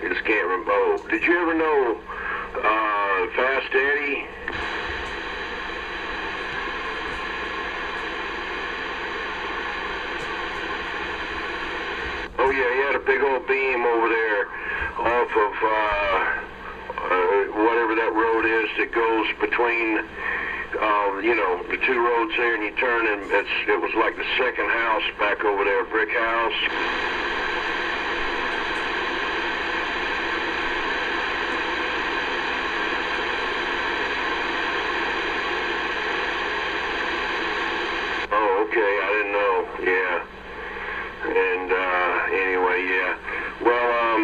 Just can't remember. Oh, did you ever know Fast Eddie? Oh yeah, he had a big old beam over there off of whatever that road is that goes between you know, the two roads there, and you turn, and it was like the second house back over there, brick house. Oh, okay, I didn't know. Yeah. And anyway, yeah. Well,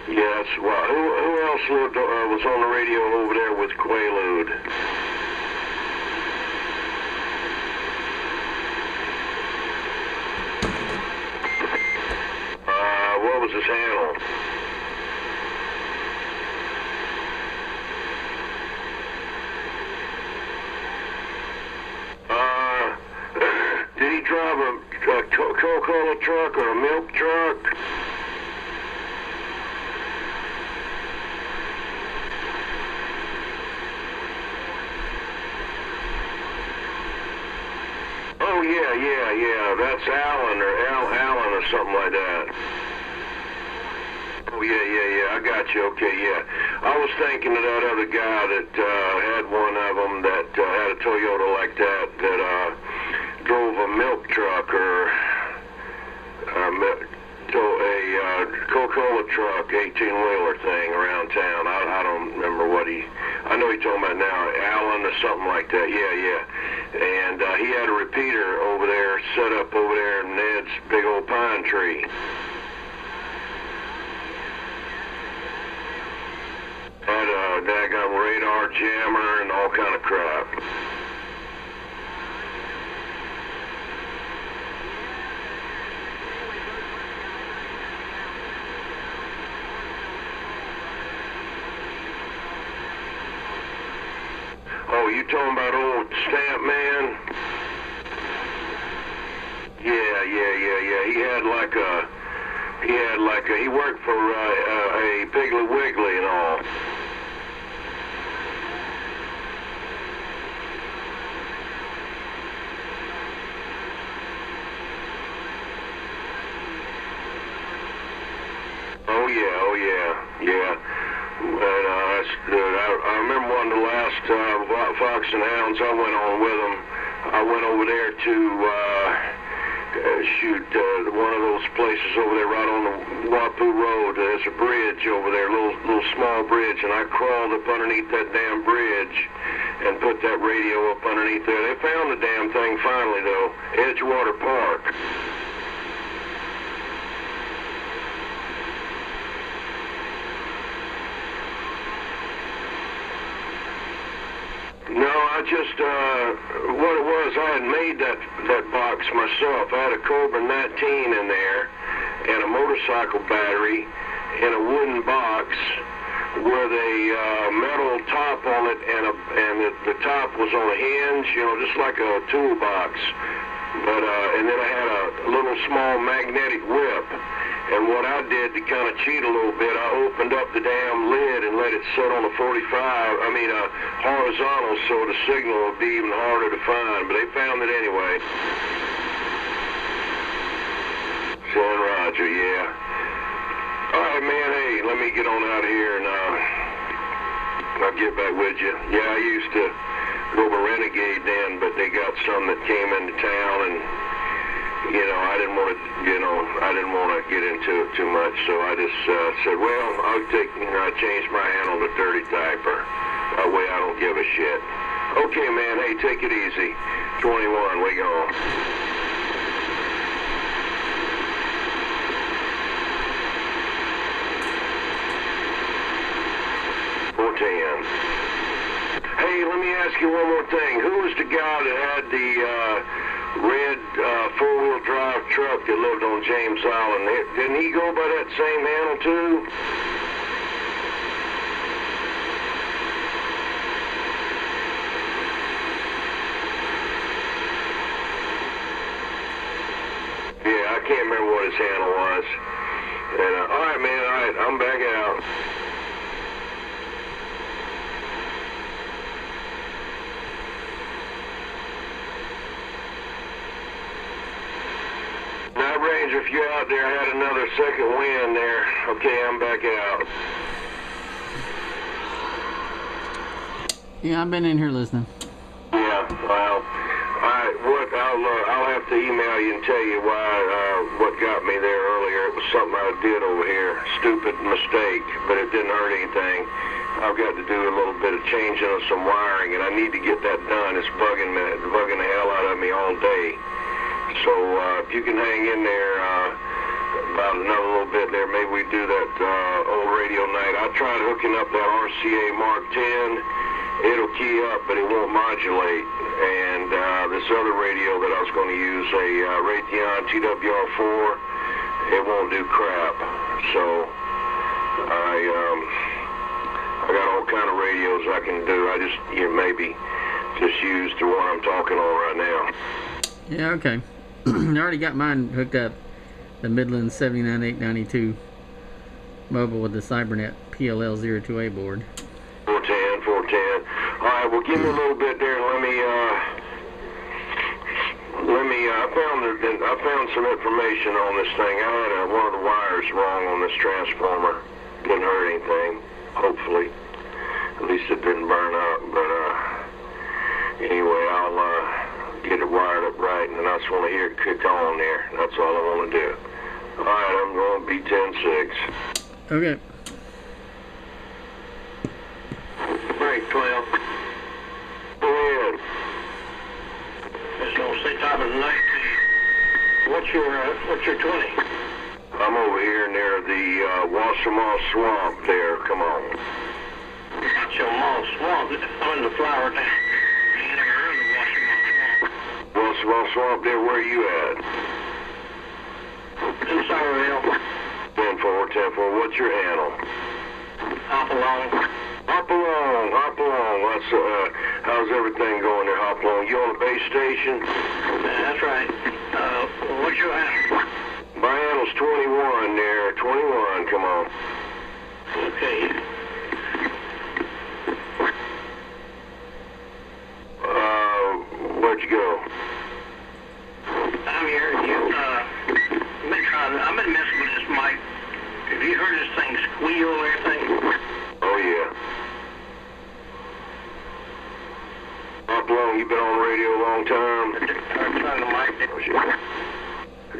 yes. Well, who else lived, was on the radio over there with Quaalude? What was his handle? Did he drive a Coca-Cola truck or a milk truck? Oh yeah. That's Allen or Allen or something like that. Oh yeah. I got you. Okay, yeah. I was thinking of that other guy that had one of them that had a Toyota like that drove a milk truck or a Coca-Cola truck, 18-wheeler thing around town. I don't remember what I know he's talking about now, Allen or something like that. Yeah. And he had a repeater over there, set up over there in Ned's big old pine tree. Had a daggone radar jammer and all kind of crap. Oh, you talking about old Stamp Man? Yeah. He worked for a Piggly Wiggly and all. Oh yeah. But I remember one of the last Fox and Hounds I went on with them. I went over there to shoot one of those places over there right on the Wapu Road. There's a bridge over there, little small bridge, and I crawled up underneath that damn bridge and put that radio up underneath there. They found the damn thing finally, though, Edgewater Park. No, I just, what it was, I had made that box myself. I had a Cobra 19 in there and a motorcycle battery in a wooden box with a metal top on it, and the top was on a hinge, you know, just like a toolbox. But, and then I had a little small magnetic whip. And what I did to kind of cheat a little bit, I opened up the damn lid and let it sit on a horizontal, so the signal would be even harder to find. But they found it anyway. San Roger, yeah. All right, man, hey, let me get on out of here and I'll get back with you. Yeah, I used to go to Renegade then, but they got some that came into town, and you know, I didn't want to get into it too much, so I just said, well, I changed my handle to Dirty Diaper. That way I don't give a shit. Okay, man, hey, take it easy. 21, we gone. 410. Hey, let me ask you one more thing. Who was the guy that had the red four-wheel drive truck that lived on James Island? Didn't he go by that same handle too? Yeah, I can't remember what his handle was. And all right, man, all right, I'm back. out there. I had another second wind there. Okay, I'm back out. Yeah, I've been in here listening. Yeah, well, I'll have to email you and tell you why, what got me there earlier. It was something I did over here. Stupid mistake, but it didn't hurt anything. I've got to do a little bit of changing of some wiring, and I need to get that done. It's bugging the hell out of me all day. So if you can hang in there about another little bit there, maybe we do that old radio night. I tried hooking up that RCA Mark 10. It'll key up, but it won't modulate. And this other radio that I was going to use, a Raytheon TWR4, it won't do crap. So I got all kind of radios I can do. I just maybe just use the one I'm talking on right now. Yeah, okay. I already got mine hooked up, the Midland 79892 mobile with the Cybernet PLL02a board. 410. All right, well, give me a little bit there. I found some information on this thing. I had one of the wires wrong on this transformer. Didn't hurt anything, hopefully. At least it didn't burn up. But anyway, I'll get it wired up right, and I just want to hear it kick on there. That's all I want to do. All right, I'm going to be 10-6. Okay. Break 12. Go ahead. It's going to say top of the night. What's your 20? I'm over here near the Wasamaw Swamp there. Come on. What's your Moss Swamp? I'm in the flower town. I ain't never heard of Wasamaw Swamp. Wasamaw Swamp there, where you at? In Somerville. 10-4. What's your handle? Hop along. Hop along. That's, how's everything going there, Hop along? You on the base station? That's right. What's your handle? My handle's 21 there. 21, come on. Okay. Where'd you go? I'm here. I've been messing with this mic. Have you heard this thing squeal or anything? Oh, yeah. Hop along, you been on the radio a long time? Turn the mic.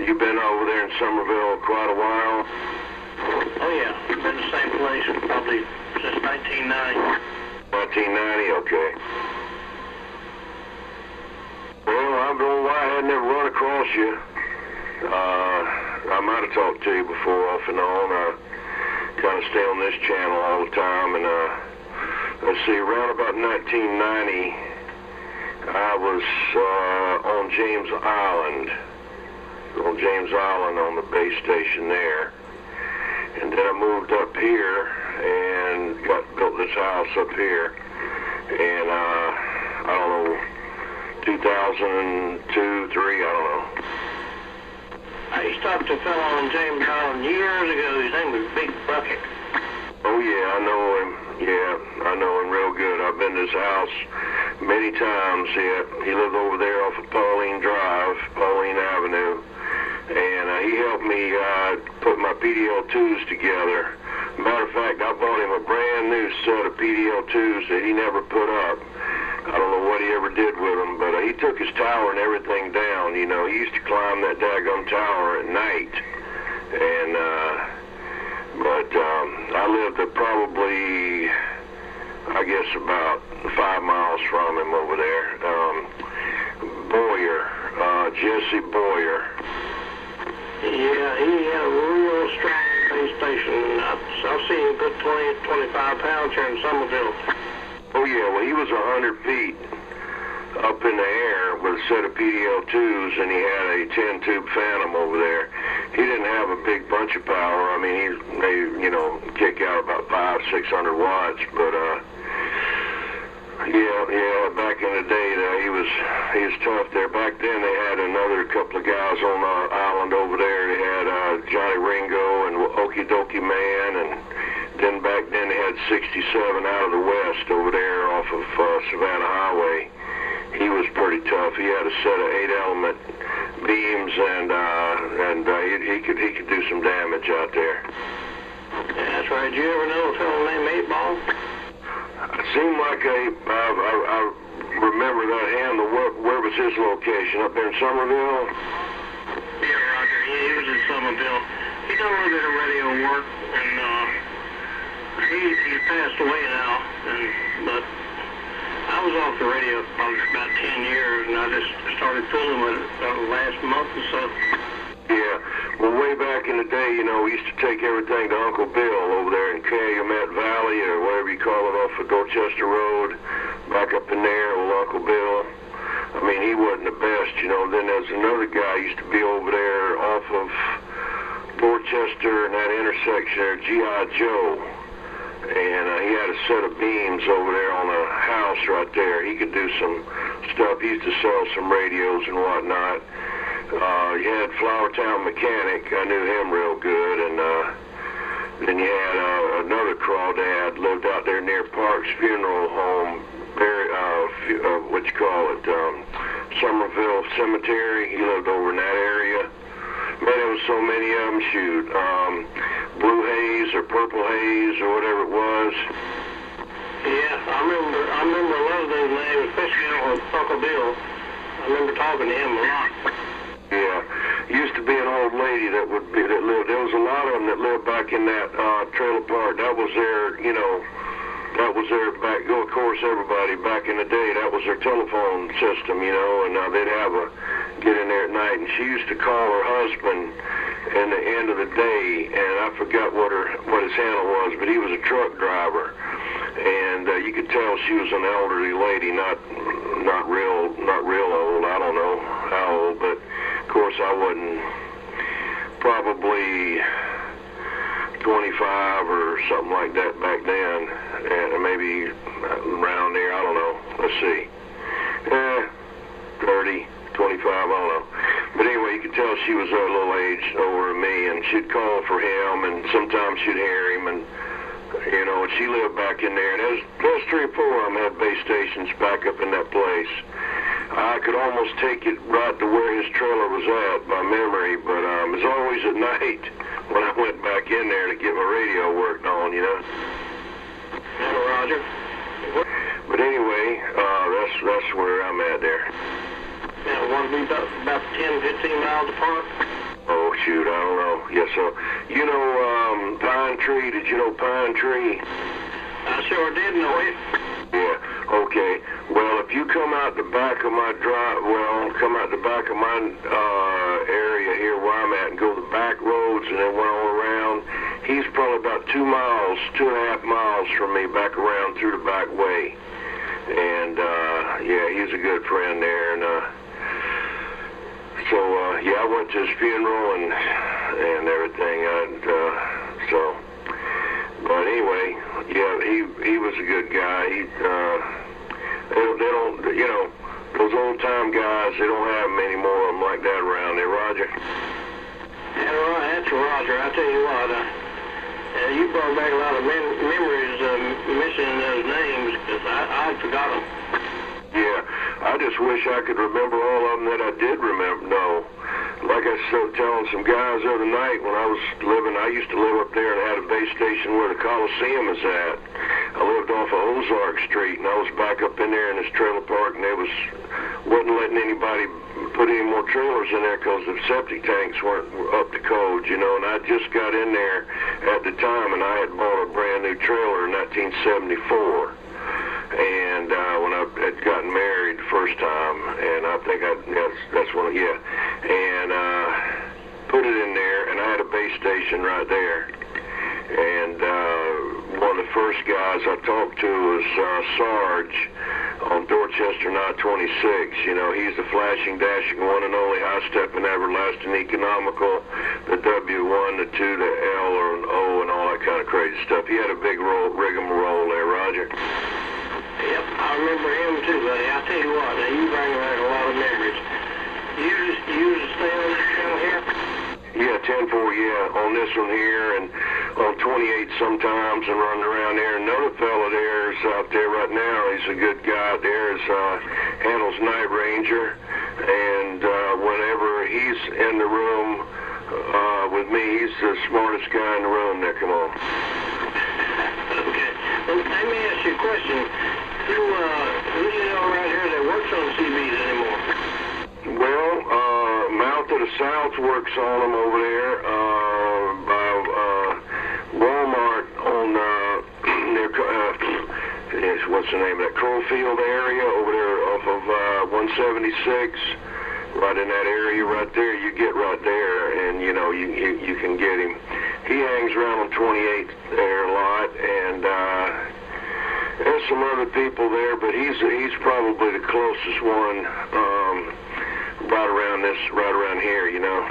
You been over there in Somerville quite a while? Oh, yeah. Been the same place probably since 1990. 1990, okay. Well, I don't know why I had never run across you. I might have talked to you before off and on. I kind of stay on this channel all the time, and let's see, around about 1990, I was on James Island on the base station there, and then I moved up here and built this house up here, and I don't know, 2002, 3, I don't know. I stopped a fellow on James Island years ago. His name was Big Bucket. Oh, yeah, I know him. Yeah, I know him real good. I've been to his house many times. Yeah, he lived over there off of Pauline Avenue. And he helped me put my PDL2s together. Matter of fact, I bought him a brand new set of PDL2s that he never put up. I don't know what he ever did with them, but he took his tower and everything down. You know, he used to climb that daggum tower at night. And, but I lived at probably, I guess, about 5 miles from him over there. Boyer, Jesse Boyer. Yeah, he had a real strong base station. I've seen him put 20, 25 pounds here in Somerville. Oh, yeah, well, he was 100 feet up in the air with a set of PDL2s, and he had a 10-tube Phantom over there. He didn't have a big bunch of power. I mean, they, kick out about 500-600 watts, but, yeah, back in the day, he was tough there. Back then, they had another couple of guys on our island over there. They had Johnny Ringo and Okie Dokie Man, and then back then they had 67 out of the west over there off of Savannah Highway. he was pretty tough. He had a set of 8-element beams, and he could do some damage out there. Yeah, that's right. Did you ever know a fellow named 8-Ball? It seemed like I remember that handle. Where was his location? Up there in Somerville? Yeah, Roger. He was in Somerville. He done a little bit of radio work, and he passed away now. But I was off the radio probably for about 10 years, and I just started fooling with it the last month or so. Yeah. Well, way back in the day, we used to take everything to Uncle Bill over there in Calumet Valley, or whatever you call it, off of Dorchester Road, back up in there with Uncle Bill. I mean, he wasn't the best, Then there's another guy used to be over there off of Dorchester and that intersection there, G.I. Joe. And he had a set of beams over there on a house right there. He could do some stuff. He used to sell some radios and whatnot. You had Flowertown Mechanic. I knew him real good. And then you had another crawdad lived out there near Park's Funeral Home, Somerville Cemetery. He lived over in that area. Man, there was so many of them. Shoot, Blue Haze or Purple Haze or whatever it was. Yeah, I remember a lot of those names, especially Uncle Bill. I remember talking to him a lot. Yeah, used to be an old lady that lived. There was a lot of them that lived back in that trailer park. That was their, that was their back. Of course, everybody back in the day, that was their telephone system, and they'd have get in there at night, and she used to call her husband in the end of the day, and I forgot what his handle was, but he was a truck driver, and you could tell she was an elderly lady, not real old. I don't know how old, but of course I wasn't, probably 25 or something like that back then, and maybe around there, I don't know. Let's see, 30, 25, I don't know. But anyway, you could tell she was a little age over than me, and she'd call for him, and sometimes she'd hear him, and and she lived back in there, and there's 3 or 4 of them had base stations back up in that place. I could almost take it right to where his trailer was at by memory, but it was always at night when I went back in there to get my radio worked on, Hello, Roger. But anyway, that's where I'm at there. Now, want to be about 10, 15 miles apart? Oh, shoot, I don't know. Yes, so, Pine Tree, did you know Pine Tree? I sure did know it. Yeah, okay. Well, if you come out the back of my come out the back of my area here where I'm at and go the back roads and then went all around, he's probably about 2.5 miles from me back around through the back way. And, yeah, he's a good friend there, and, so, yeah, I went to his funeral and everything, but anyway, yeah, he was a good guy. They don't, those old time guys, they don't have many more of them like that around there, Roger. Yeah, right, that's Roger. I tell you what, you brought back a lot of memories mentioning those names, because I'd forgot them. Yeah, I just wish I could remember all of them that I did remember. No, like I was telling some guys the other night when I used to live up there and had a base station where the Coliseum is at. I lived off of Ozark Street, and I was back up in there in this trailer park, and they wasn't letting anybody put any more trailers in there because the septic tanks weren't up to code, and I just got in there at the time, and I had bought a brand new trailer in 1974. And when I had gotten married the first time, and I think that's when, yeah, and put it in there, and I had a base station right there. And one of the first guys I talked to was Sarge on Dorchester and I-26. He's the flashing, dashing, one and only, high-stepping, everlasting, economical, the W1, the 2, the L, or an O, and all that kind of crazy stuff. He had a big rigmarole there, Roger. Yep, I remember him too, buddy. I tell you what, now you bring back a lot of memories. You used to stay on this channel here? Yeah, 10-4, yeah, on this one here, and on 28 sometimes and running around there. Another fella there is out there right now. He's a good guy there. Handles Night Ranger, and whenever he's in the room with me, he's the smartest guy in the room there. Come on. Okay. Well, let me ask you a question. Who do you know right here that works on CBs anymore? Well, Mouth of the South works on them over there by Walmart on near what's the name of that, Crowfield area over there off of 176. Right in that area right there, you get right there, and you know you can get him. He hangs around on 28 there a lot, and there's some other people there, but he's probably the closest one right around here, you know.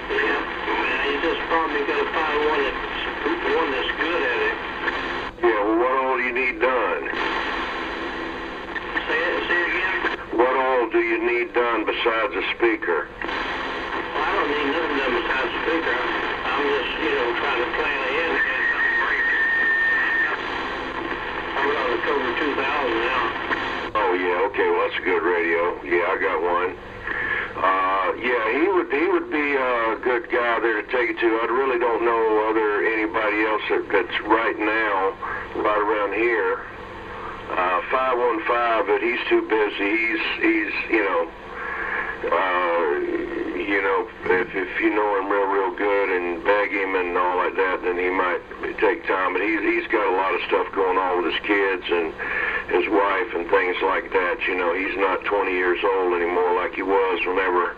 Yeah, man, you just probably got to find one that's good at it. Yeah, well, what all do you need done? Say it again. What all do you need done besides a speaker? Well, I don't need nothing done besides a speaker. I'm just, trying to plan ahead in case something breaks. I'm on the Cobra 2000 now. Oh yeah, okay, well that's a good radio. Yeah, I got one. Yeah, he would be a good guy there to take it to. I really don't know anybody else that's right now right around here. 515, but he's too busy. He's if you know him real good and beg him and all like that, then he might take time. But he's got a lot of stuff going on with his kids and his wife and things like that. You know, he's not 20 years old anymore like he was whenever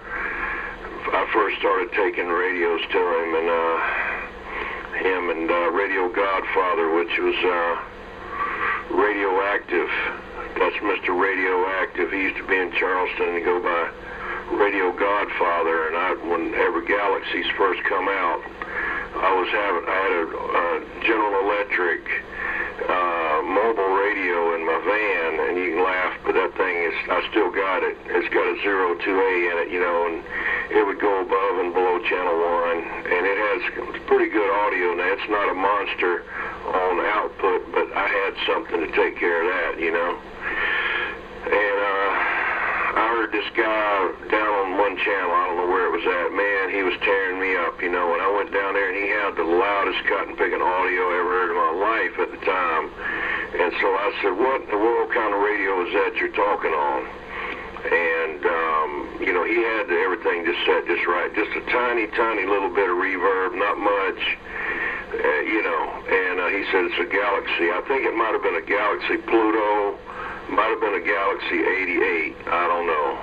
I first started taking radios to him, and Radio Godfather, which was Radioactive. That's Mr. Radioactive. He used to be in Charleston and go by Radio Godfather. And whenever Galaxies first come out, I had a General Electric mobile radio in my van, and you can laugh, but that thing I still got it. It's got a 02a in it, and it would go above and below channel 1, and it has pretty good audio. Now, it's not a monster on output, but I had something to take care of that, And I heard this guy down on one channel, I don't know where it was at, man, he was tearing me up, and I went down there and he had the loudest cotton picking audio I ever heard in my life at the time. And so I said, what in the world kind of radio is that you're talking on? And, he had everything just set just right, just a tiny little bit of reverb, not much, and he said it's a Galaxy. I think it might have been a Galaxy Pluto, might have been a Galaxy 88, I don't know.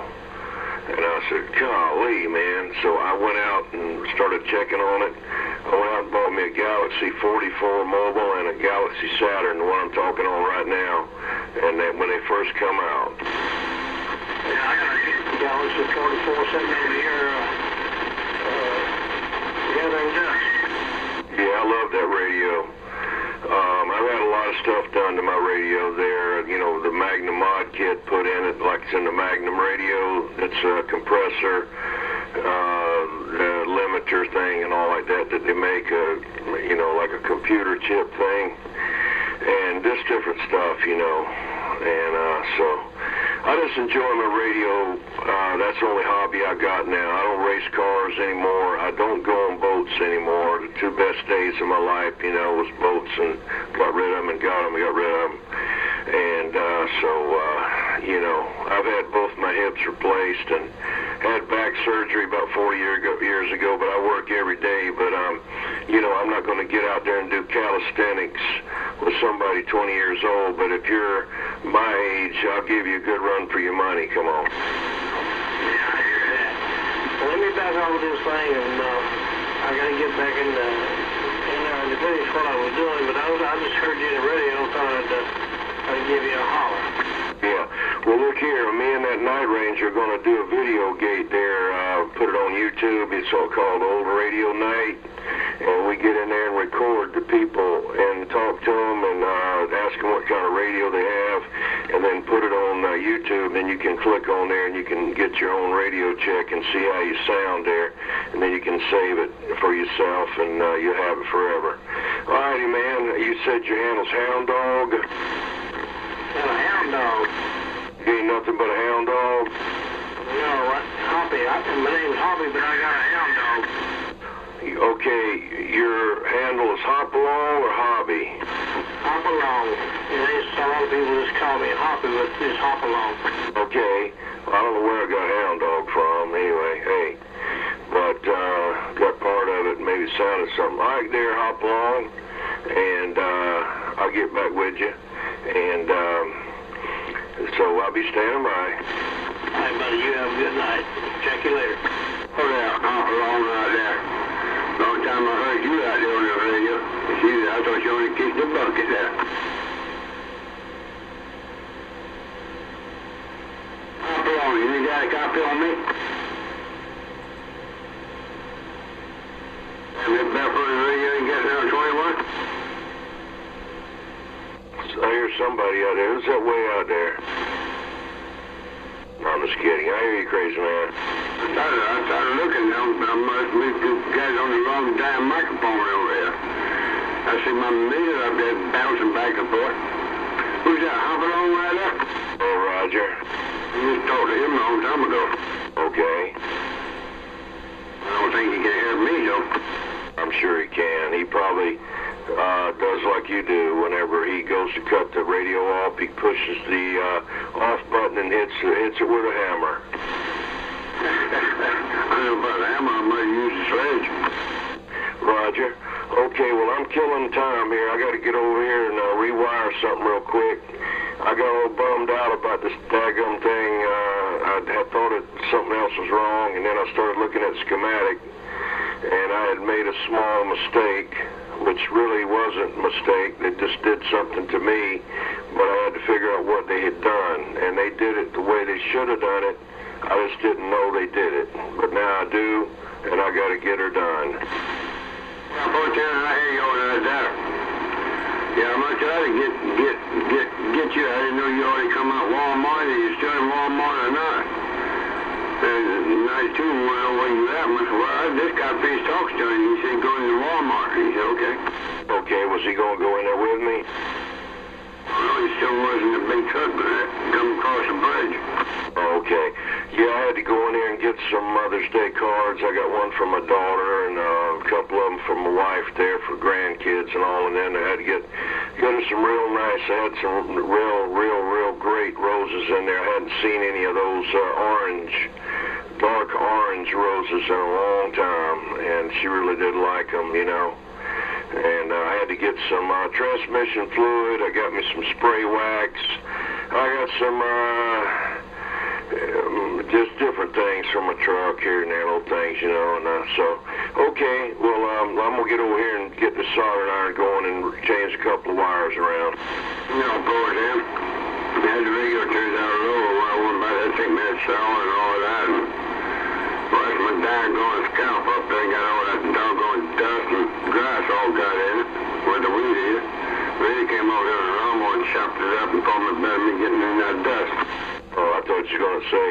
And I said, golly, man. So I went out and started checking on it. I went out and bought me a Galaxy 44 Mobile and a Galaxy Saturn, the one I'm talking on right now, and when they first come out. Yeah, I got a Galaxy 44 sitting over here gathering dust. Yeah, I love that radio. I've had a lot of stuff done to my radio there. The Magnum Mod kit put in it, like it's in the Magnum radio. It's a compressor, limiter thing and all like that they make, like a computer chip thing. And just different stuff, And so I just enjoy my radio. That's the only hobby I got now. I don't race cars anymore. I don't go on boats anymore. The two best days of my life, was boats, and got rid of them and got rid of them. And I've had both my hips replaced and had back surgery about 4 years ago, but I work every day. But, I'm not going to get out there and do calisthenics with somebody 20 years old. But if you're my age, I'll give you a good run for your money. Come on. Yeah, I hear that. Well, let me back over this thing, and I got to get back in there and finish what I was doing. But I just heard you in the radio, thought I'd give you a holler. Yeah. Well, look here. Me and that Night Ranger are going to do a video gate there, put it on YouTube. It's called Old Radio Night. And we get in there and record the people and talk to them and ask them what kind of radio they have, and then put it on YouTube YouTube, and you can click on there and you can get your own radio check and see how you sound there, and then you can save it for yourself, and you'll have it forever. Alrighty, man, you said your handle's Hound Dog? Yeah, Hound Dog. You ain't nothing but a hound dog? No, Hoppy. My name's Hoppy, but I got a Hound Dog. Okay, your handle is Hopalong or Hobby? Hopalong. And a lot of people just call me Hoppy, but it's Hopalong. Okay, well, I don't know where I got Hound Dog from, anyway, hey. But, got part of it, maybe sounded something. All right there, Hopalong, and, I'll get back with you, and, so I'll be standing by. All right, buddy, you have a good night. Check you later. Oh, there, Hopalong right there. Long time I heard you out there on the radio. See, I thought you only kicked the bucket there. Hopalong, you got a copy on me? Have you been for the radio and get down 21? I hear somebody out there. Who's that way out there? No, I'm just kidding. I hear you, crazy man. I started looking down, but I must be got on the wrong damn microphone over here. I see my meter up there bouncing back and forth. Who's that, Hopalong right there? Oh, Roger. You just talked to him a long time ago. Okay. I don't think he can hear me, though. I'm sure he can. He probably does like you do. Whenever he goes to cut the radio off, he pushes the off button and hits it with a hammer. I know about the hammer. I might use the sledge. Roger. Okay, well, I'm killing time here. I got to get over here and rewire something real quick. I got a little bummed out about this daggum thing. I had thought something else was wrong, and then I started looking at the schematic, and I had made a small mistake, which really wasn't a mistake. They just did something to me, but I had to figure out what they had done, and they did it the way they should have done it. I just didn't know they did it, but now I do, and I got to get her done. Yeah, boy, Tanner, I hear you over there. Yeah, I'm gonna try to get you. I didn't know you already come out Walmart. Are you still in Walmart or not? And nice too. Well, when you at? Well, this guy please talks to him. He said go into Walmart. He said okay. Okay, was he going to go in there with me? Well, he still wasn't a big truck, but come across the bridge. Okay. Yeah, I had to go in there and get some Mother's Day cards. I got one from my daughter and a couple of them from my wife there for grandkids and all. And then I had to get her some real nice. I had some real great roses in there. I hadn't seen any of those dark orange roses in a long time, and she really did like them, you know. And I had to get some transmission fluid. I got me some spray wax. I got some just different things from my truck here and there, little things, you know. And so, okay, well, I'm gonna get over here and get the soldering iron going and change a couple of wires around. No, boy, Dan. I had the radio turned out low while I went by that thing, man, shower and all of that. And well, my doggone scalp up there got all that doggone dust and grass all got in it where the weed is. Really came over there with a lawnmower and chopped it up and told me about me getting in that dust. Oh, I thought you were going to say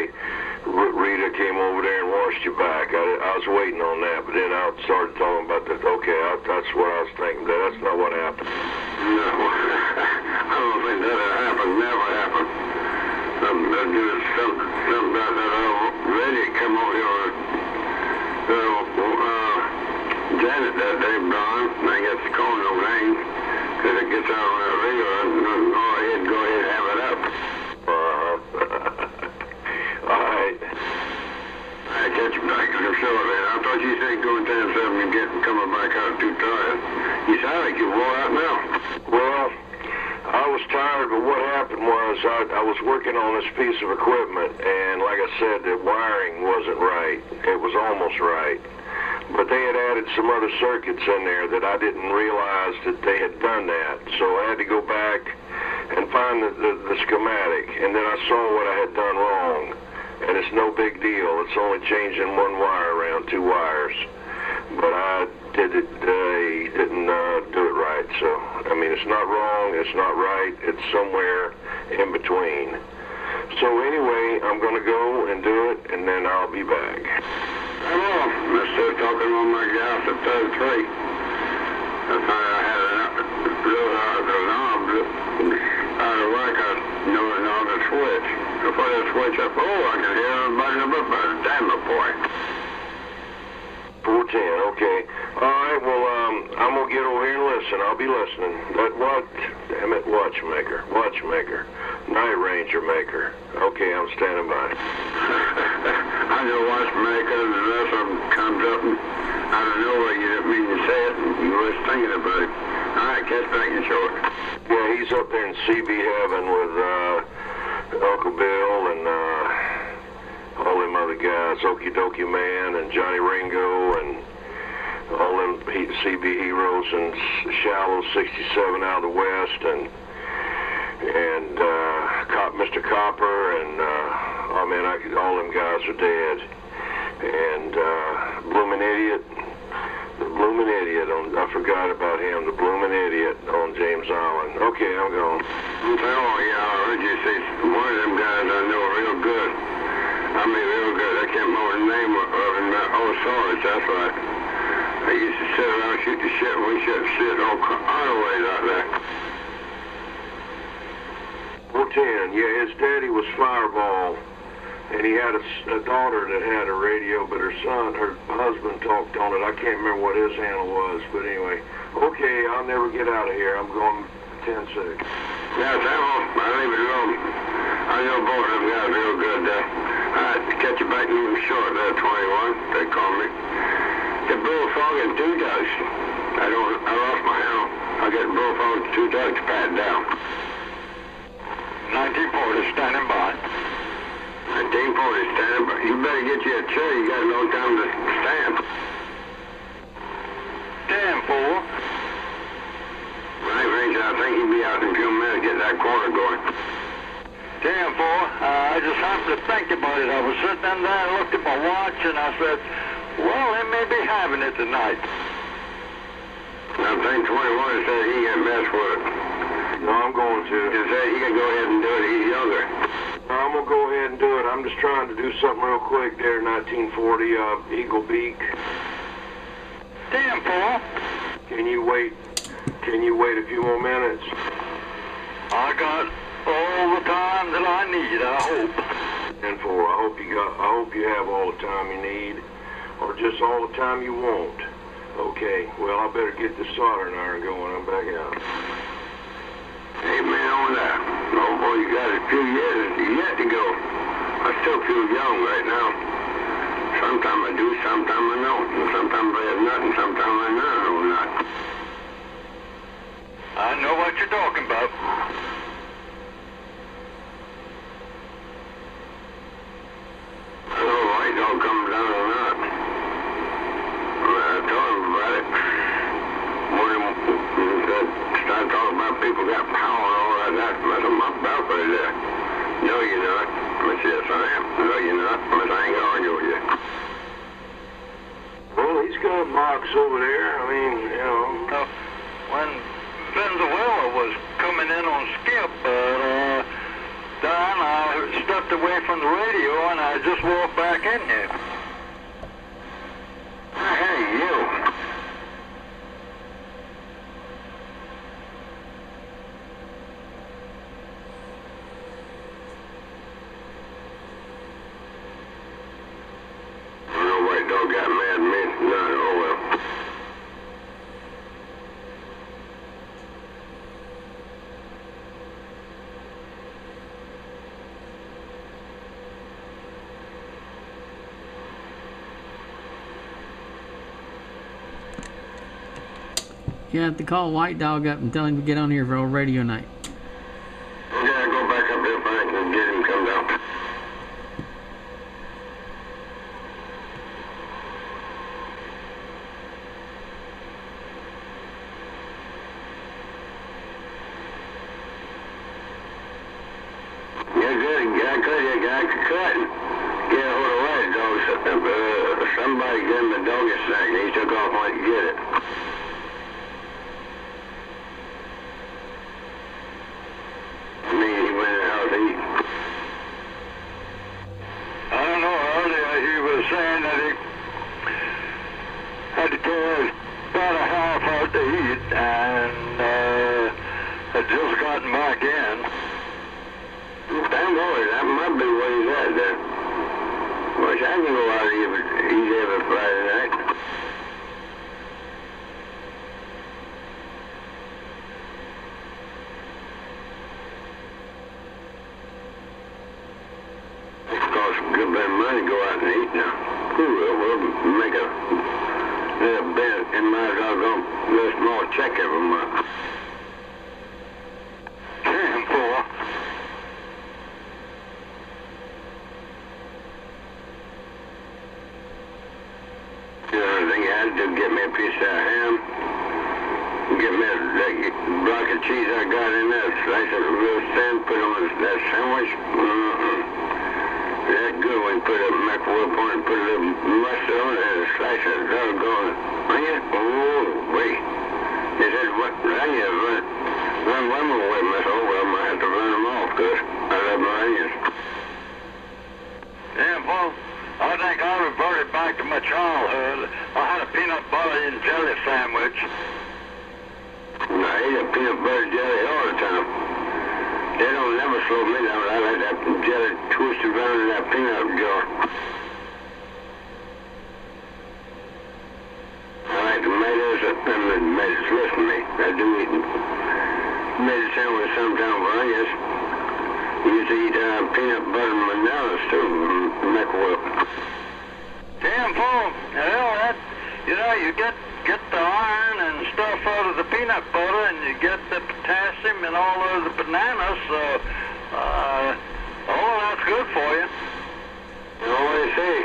Rita came over there and washed you back. I was waiting on that, but then I started talking about that. Okay, that's what I was thinking. That's not what happened. No, I don't think that'll happen. Never happened. Something about that lady come over here. Janet that day, Brian, and I got the calling no name because it gets out on that radio and go ahead and have it up. All right. I catch you back in the show then. I thought you said go and 10-7 and coming back out too tired. You sound like you're wore out now. Well, I was tired, but what happened was I was working on this piece of equipment, and like I said, the wiring wasn't right. It was almost right. But they had added some other circuits in there that I didn't realize that they had done that. So I had to go back and find the schematic, and then I saw what I had done wrong. And it's no big deal. It's only changing one wire around, 2 wires. But I didn't do it right. So, I mean, it's not wrong, it's not right, it's somewhere in between. So anyway, I'm going to go and do it, and then I'll be back. Hello, I'm still talking on my gas at 33. I thought I had the knob out of whack. I know the switch. I put that switch up. Oh, I can hear everybody in the book. Damn it, boy. 410, okay. All right, well, I'm going to get over here and listen. I'll be listening. That what? Damn it, watchmaker. Night ranger maker. Okay, I'm standing by. I'm a watchmaker, and the rest of them comes up and out of nowhere. You didn't mean to say it, and you was thinking about it. All right, catch back in short. Yeah, he's up there in CB heaven with Uncle Bill and all them other guys, Okie Dokie Man and Johnny Ringo and all them CB heroes and Shallow 67 out of the West and Mr. Copper and all them guys are dead. And Bloomin' Idiot, I forgot about him, the Bloomin' Idiot on James Island. Okay, I'm going. Oh, yeah, I heard you say one of them guys I know real good. I mean, real good. I can't remember the name of him. Oh, Sarge, that's right. I used to sit around and shoot the shit, and we should sit all the way like that. 410, yeah, his daddy was Fireball, and he had a daughter that had a radio, but her husband talked on it. I can't remember what his handle was, but anyway. Okay, I'll never get out of here. I'm going 10-6. Yeah, Sam, I'll leave it alone. I know both of them guys real good there. I'd catch you back even short there, 21, they call me. The bullfrog and two ducks. I lost my handle. I got bullfrog and two ducks pat down. 1940 standing by. 1940 standing by. You better get you a chair. You got no time to stand. 10-4. Right, Ranger, I think he'll be out in a few minutes. Get that corner going. 10-4. I just happened to think about it. I was sitting in there, I looked at my watch, and I said, well, they may be having it tonight. I think 21 said he can't mess with it. No, I'm going to. He said he can go ahead and do it. He's younger. I'm going to go ahead and do it. I'm just trying to do something real quick there, 1940, Eagle Beak. 10-4. Can you wait a few more minutes? I got all the time that I need, I hope. 10-4. I hope you have all the time you need, or just all the time you want. Okay, well, I better get this soldering iron going. I'm back out. Amen on that. Oh, boy, you got a few years yet to go. I still feel young right now. Sometimes I do, sometimes I don't. And sometimes I have nothing, sometimes I know not. I know what you're talking about. So, light don't come down or not. I told him about it. Start talking about people got power and all that. That's my balcony there. No, you're not. I said, yes, I am. No, you're not. I ain't going to argue with you. Well, he's got a box over there. I mean, you know. When Venezuela was coming in on skip, Don, I stepped away from the radio and I just walked back in here. Hey, you. Dog got mad at me. No, oh well. You have to call White Dog up and tell him to get on here for old radio night. Yeah, go back up there, Frank, and get him come down. Somebody gave him a doggy sack and he took off like to get it. I mean, he went in the house to eat. just gotten back in. Damn boy, that might be what he's at there. Wish I can go out easy every Friday night. It costs a good bit of money to go out and eat now. We'll make a little bit and might as well go a little small check every month. Damn poor. The only thing I had to do get me a piece of ham, get me that block of cheese I got in there, slice it real thin, put on that sandwich. That good when you put a microwave on it, put a little mustard on it, and slice it, doggone onion. Oh, wait. They said, what onion? Run one more way, Miss Well, I might have to run them off, because I love my onions. Damn fool. I think I reverted back to my childhood. I had a peanut butter and jelly sandwich. I eat a peanut butter jelly all the time. They don't never slow me down. I like that jelly twisted around in that peanut jar. I like tomatoes and tomatoes. Listen to me. I do eat tomato sandwich sometimes with onions. I used to eat peanut butter and bananas too, microwave. Damn fool. Hell, that, you get the iron and stuff out of the peanut butter, and you get the potassium and all of the bananas, so, that's good for you. You know what they say?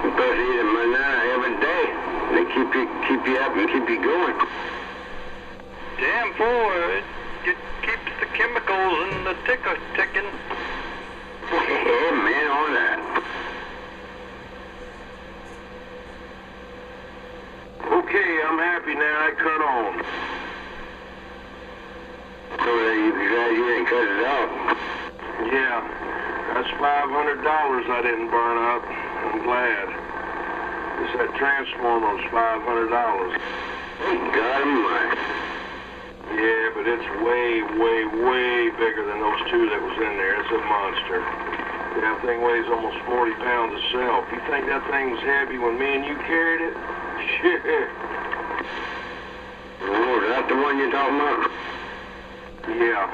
You're supposed to eat a banana every day. They keep you up and keep you going. Damn fool. It keeps the chemicals in the ticker ticking. Amen on that. Okay, I'm happy now. I cut on. So you glad you didn't cut it off? Yeah, that's $500 I didn't burn up. I'm glad. It's that transformer was $500. God almighty. Yeah, but it's way, way, way bigger than those two that was in there. It's a monster. That thing weighs almost 40 pounds itself. You think that thing was heavy when me and you carried it? Shit. Oh, is that the one you're talking about? Yeah.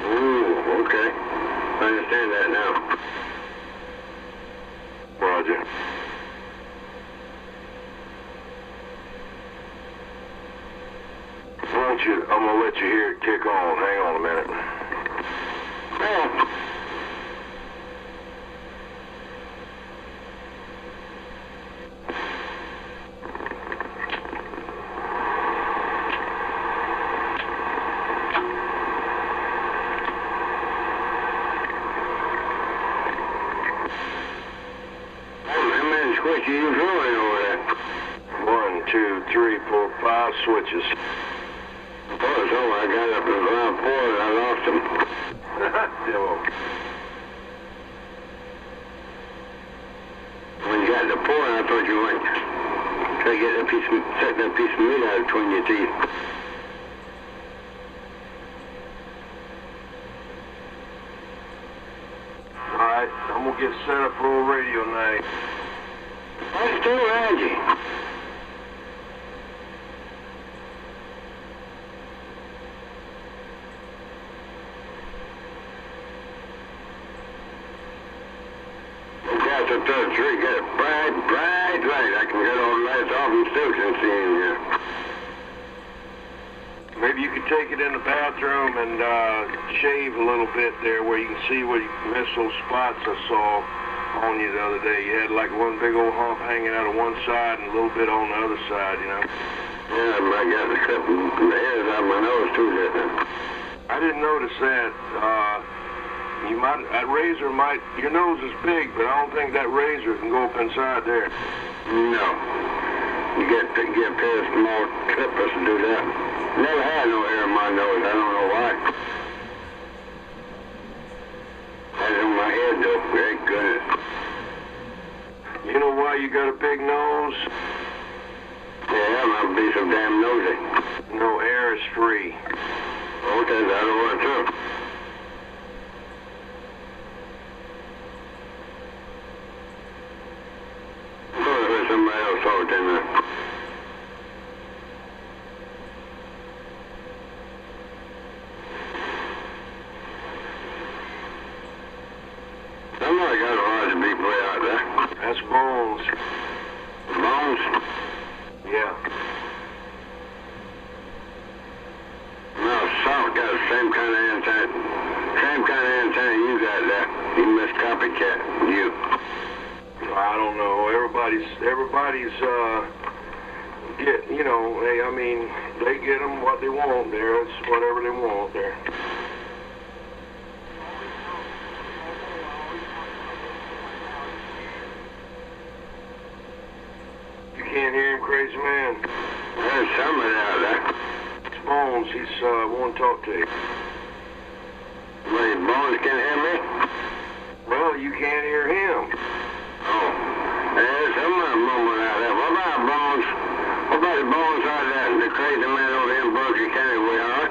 Oh, okay. I understand that now. Roger. I'm gonna let you hear it kick on. Hang on a minute. Oh. How many switches you throwing over there? 1, 2, 3, 4, 5 switches. Oh, so I got up in around 4 and I lost them. Demo. When you got the 4, I thought you went try to get set that piece of meat out between your teeth. Alright, I'm gonna get set up for a radio night. I'm still around you. Got the third tree, got a bright light. I can get all the lights off and still can see in here. Maybe you could take it in the bathroom and shave a little bit there where you can see where you missed those spots I saw on you the other day. You had like one big old hump hanging out of one side and a little bit on the other side, you know? Yeah, but I got the clip in the hairs out of my nose too, didn't I? I didn't notice that. That razor might, your nose is big, but I don't think that razor can go up inside there. No. You get a pair of small clippers to do that. Never had no hair in my nose. I don't know why. Had it on my head though. Thank goodness. You know why you got a big nose? Yeah, I'm gonna be so damn nosy. No, air is free. Bones. Bones? Yeah. No, Soft got the same kind of antenna. Same kind of antenna you got there. You must copycat. You. I don't know. Everybody's you know, I mean, they get them what they want there. It's whatever they want there. You can't hear him, crazy man. There's somebody out there. It's Bones. He's want to talk to you. Wait, Bones can hear me? Well, you can't hear him. Oh, there's somebody mumbling out there. What about Bones? What about the Bones out there? The crazy man over in Berkeley County we are?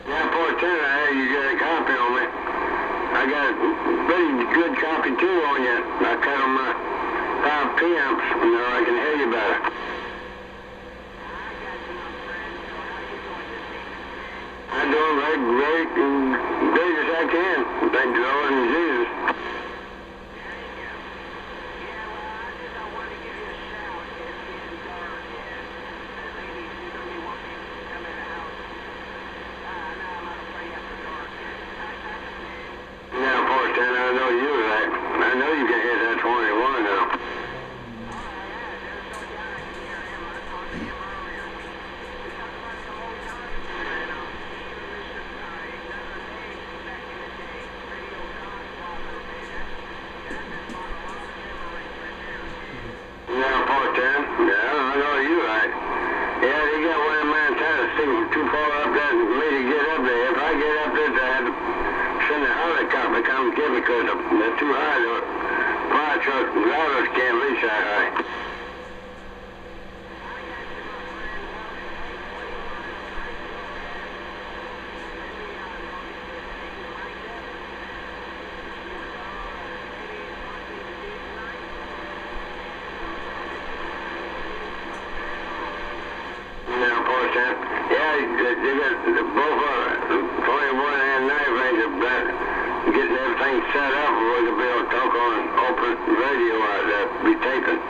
Yeah, poor Tina, hey, you got a copy on me. I got a pretty good copy too on you. I cut on my 5 preamps, you know, I can hear you better. I'm doing very big as I can. Thank the Lord and Jesus. Now, poor Stan, I know you're right. I know you can hit that 21 now. Now, poor Stan, yeah, I know you're right. Yeah, they got one of my antennas sticking too far up there for me to get up there. If I get up there, I have to send a helicopter to come get me because they're too high. The fire truck drivers can't reach that high. Now, poor Stan, yeah, they got both 21 and 9 range of that. Getting everything set up where we can be able to talk on open radio out there, be taping.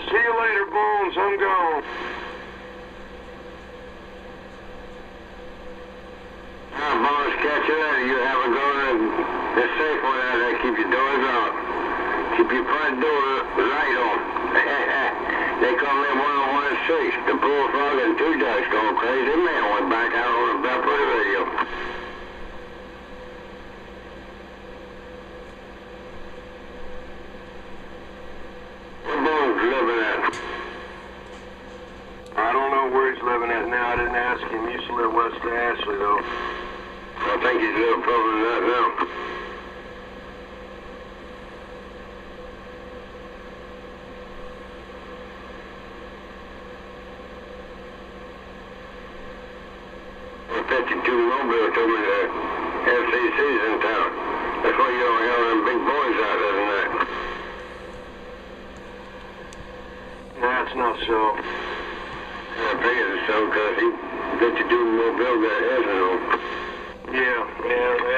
See you later, Bones. I'm gone. Now, Bones, catch you later. You have a go and a safe one out there. Keep your doors out. Keep your front door light on. They call me 1016. The bullfrog and 2 ducks going crazy. Man went back out on the belt for the radio. Where Bones living at? I don't know where he's living at now. I didn't ask him. He used to live west of Ashley, though. I think he's a little further than that now. The 52 Mobile told me the FCC's in town. That's why you don't have them big boys out there tonight. That's not so. I figured it's so because he 52 Mobile got his and all. Yeah,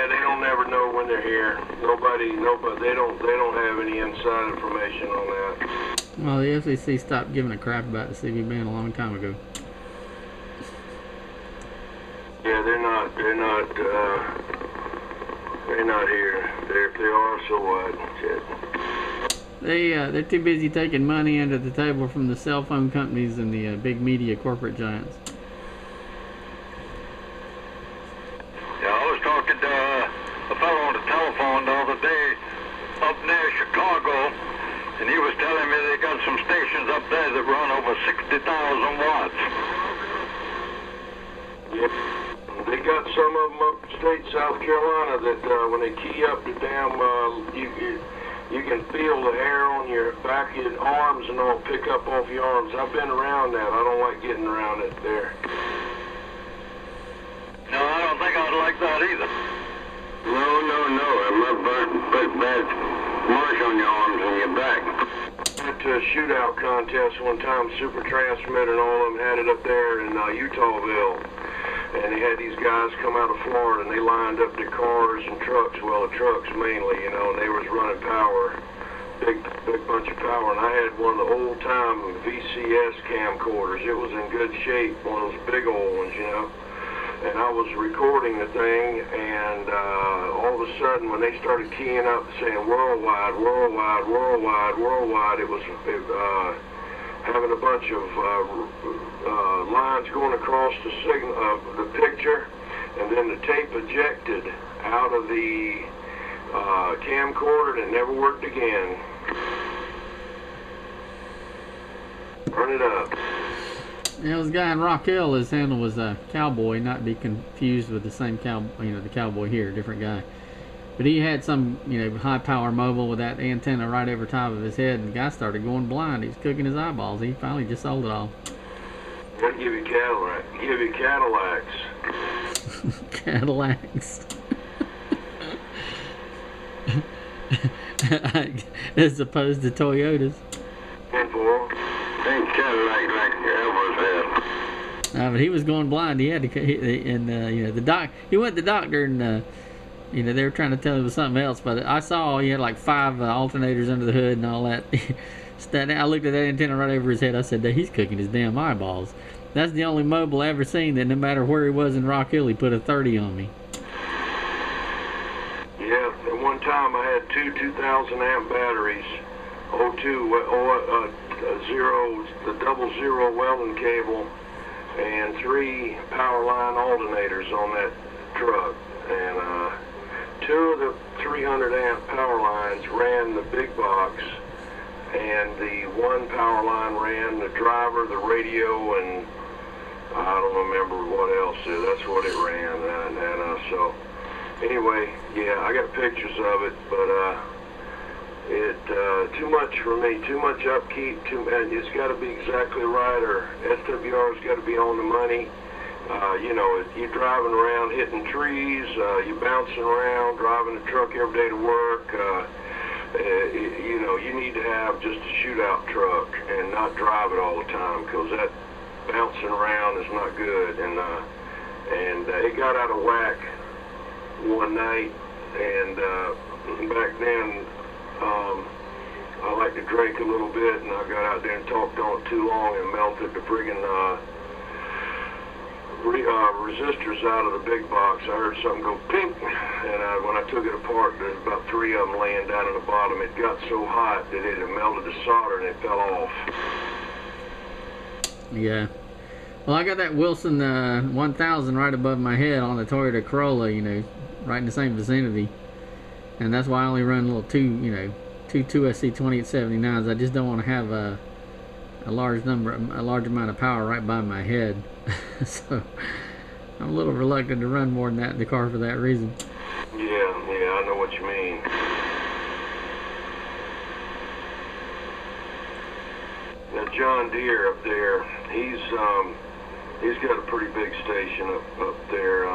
they don't ever know when they're here. Nobody, they don't have any inside information on that. Well, the FCC stopped giving a crap about the CB band a long time ago. Yeah, they're not here. If they are, so what? Shit. They're too busy taking money under the table from the cell phone companies and the big media corporate giants. Yeah, I was talking to a fellow on the telephone the other day up near Chicago, and he was telling me they got some stations up there that run over 60,000 watts. Yep. They got some of them upstate South Carolina that when they key up the damn, you can feel the hair on your back of your arms and all pick up off your arms. I've been around that. I don't like getting around it there. No, I don't think I'd like that either. No. It might put bad marks on your arms and your back. It went to a shootout contest one time, Super Transmitter and all of them had it up there in Utahville. And they had these guys come out of Florida, and they lined up their cars and trucks, well, the trucks mainly, you know, and they was running power, big bunch of power. And I had one of the old-time VCS camcorders. It was in good shape, one of those big old ones, you know. And I was recording the thing, and all of a sudden, when they started keying up saying worldwide, worldwide, worldwide, worldwide, it was having a bunch of lines going across the signal, the picture, and then the tape ejected out of the camcorder, and it never worked again. Turn it up. Yeah, this guy in Rock Hill, his handle was a Cowboy, not to be confused with the same the Cowboy here, different guy. But he had some, high power mobile with that antenna right over top of his head, and the guy started going blind. He was cooking his eyeballs. He finally just sold it all. I'll give you Cadillac. Give you Cadillacs. Cadillacs. As opposed to Toyotas. Think Cadillac like Elvis had. But he was going blind. He had to, the doc. He went to the doctor, and they were trying to tell him it was something else. But I saw he had like 5 alternators under the hood and all that. I looked at that antenna right over his head. I said, he's cooking his damn eyeballs. That's the only mobile I ever seen that no matter where he was in Rock Hill, he put a 30 on me. Yeah, at one time I had 2 2,000 amp batteries, the 00 welding cable, and 3 power line alternators on that truck. And 2 of the 300 amp power lines ran the big box, and the 1 power line ran the driver, the radio, and I don't remember what else. That's what it ran. So anyway, yeah, I got pictures of it, but too much for me, too much upkeep, and it's got to be exactly right, or SWR's got to be on the money. You're driving around hitting trees, you're bouncing around, driving a truck every day to work. You need to have just a shootout truck and not drive it all the time, because that bouncing around is not good. And it got out of whack one night, and back then I like to drink a little bit, and I got out there and talked on it too long and melted the friggin' resistors out of the big box. I heard something go pink, and when I took it apart, there's about 3 of them laying down in the bottom. It got so hot that it had melted the solder and it fell off. Yeah. Well, I got that Wilson 1000 right above my head on the Toyota Corolla, right in the same vicinity. And that's why I only run little two SC2879s. I just don't want to have a large amount of power right by my head. So I'm a little reluctant to run more than that in the car for that reason. Yeah, I know what you mean. Now John Deere up there, he's got a pretty big station up there.